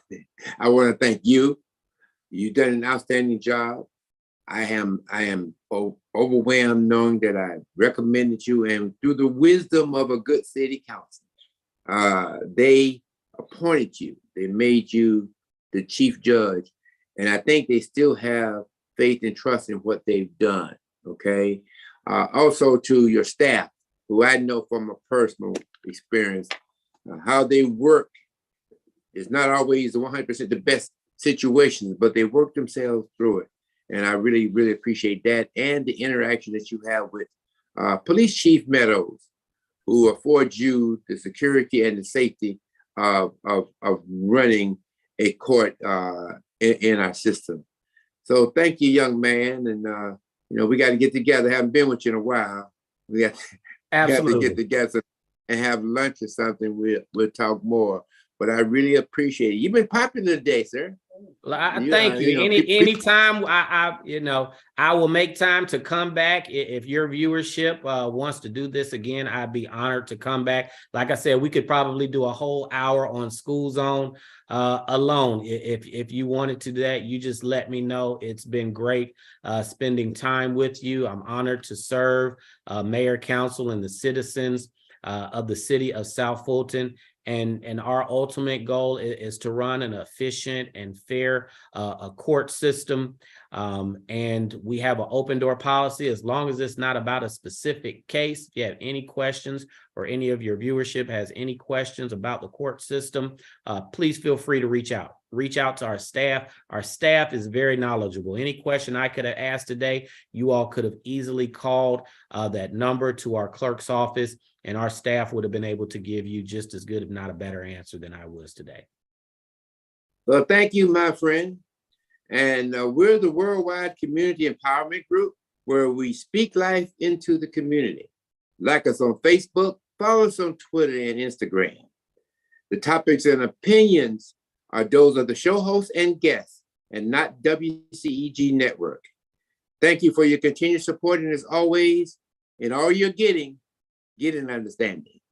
I want to thank you. You've done an outstanding job. I am overwhelmed knowing that I recommended you, and through the wisdom of a good city council, They appointed you. They made you the chief judge. And I think they still have faith and trust in what they've done, okay? Also to your staff, who I know from a personal experience, how they work is not always 100% the best situations, but they work themselves through it. And I really, really appreciate that, and the interaction that you have with Police Chief Meadows, who affords you the security and the safety of running a court in our system. So thank you, young man. And we got to get together. I haven't been with you in a while. We got to get together and have lunch or something. We'll talk more. But I really appreciate it. You've been popular today, sir. Thank you. Anytime I will make time to come back. If your viewership wants to do this again, I'd be honored to come back. Like I said, we could probably do a whole hour on School Zone alone. If you wanted to do that, you just let me know. It's been great spending time with you. I'm honored to serve Mayor, Council, and the citizens of the city of South Fulton. And our ultimate goal is to run an efficient and fair court system. And we have an open door policy as long as it's not about a specific case. If you have any questions, or any of your viewership has any questions about the court system, please feel free to reach out. Reach out to our staff. Our staff is very knowledgeable. Any question I could have asked today, you all could have easily called that number to our clerk's office, and our staff would have been able to give you just as good, if not a better answer than I was today. Well, thank you, my friend. And we're the Worldwide Community Empowerment Group, where we speak life into the community. Like us on Facebook, follow us on Twitter and Instagram. The topics and opinions are those of the show hosts and guests, and not WCEG Network. Thank you for your continued support, and as always, in all you're getting, get an understanding.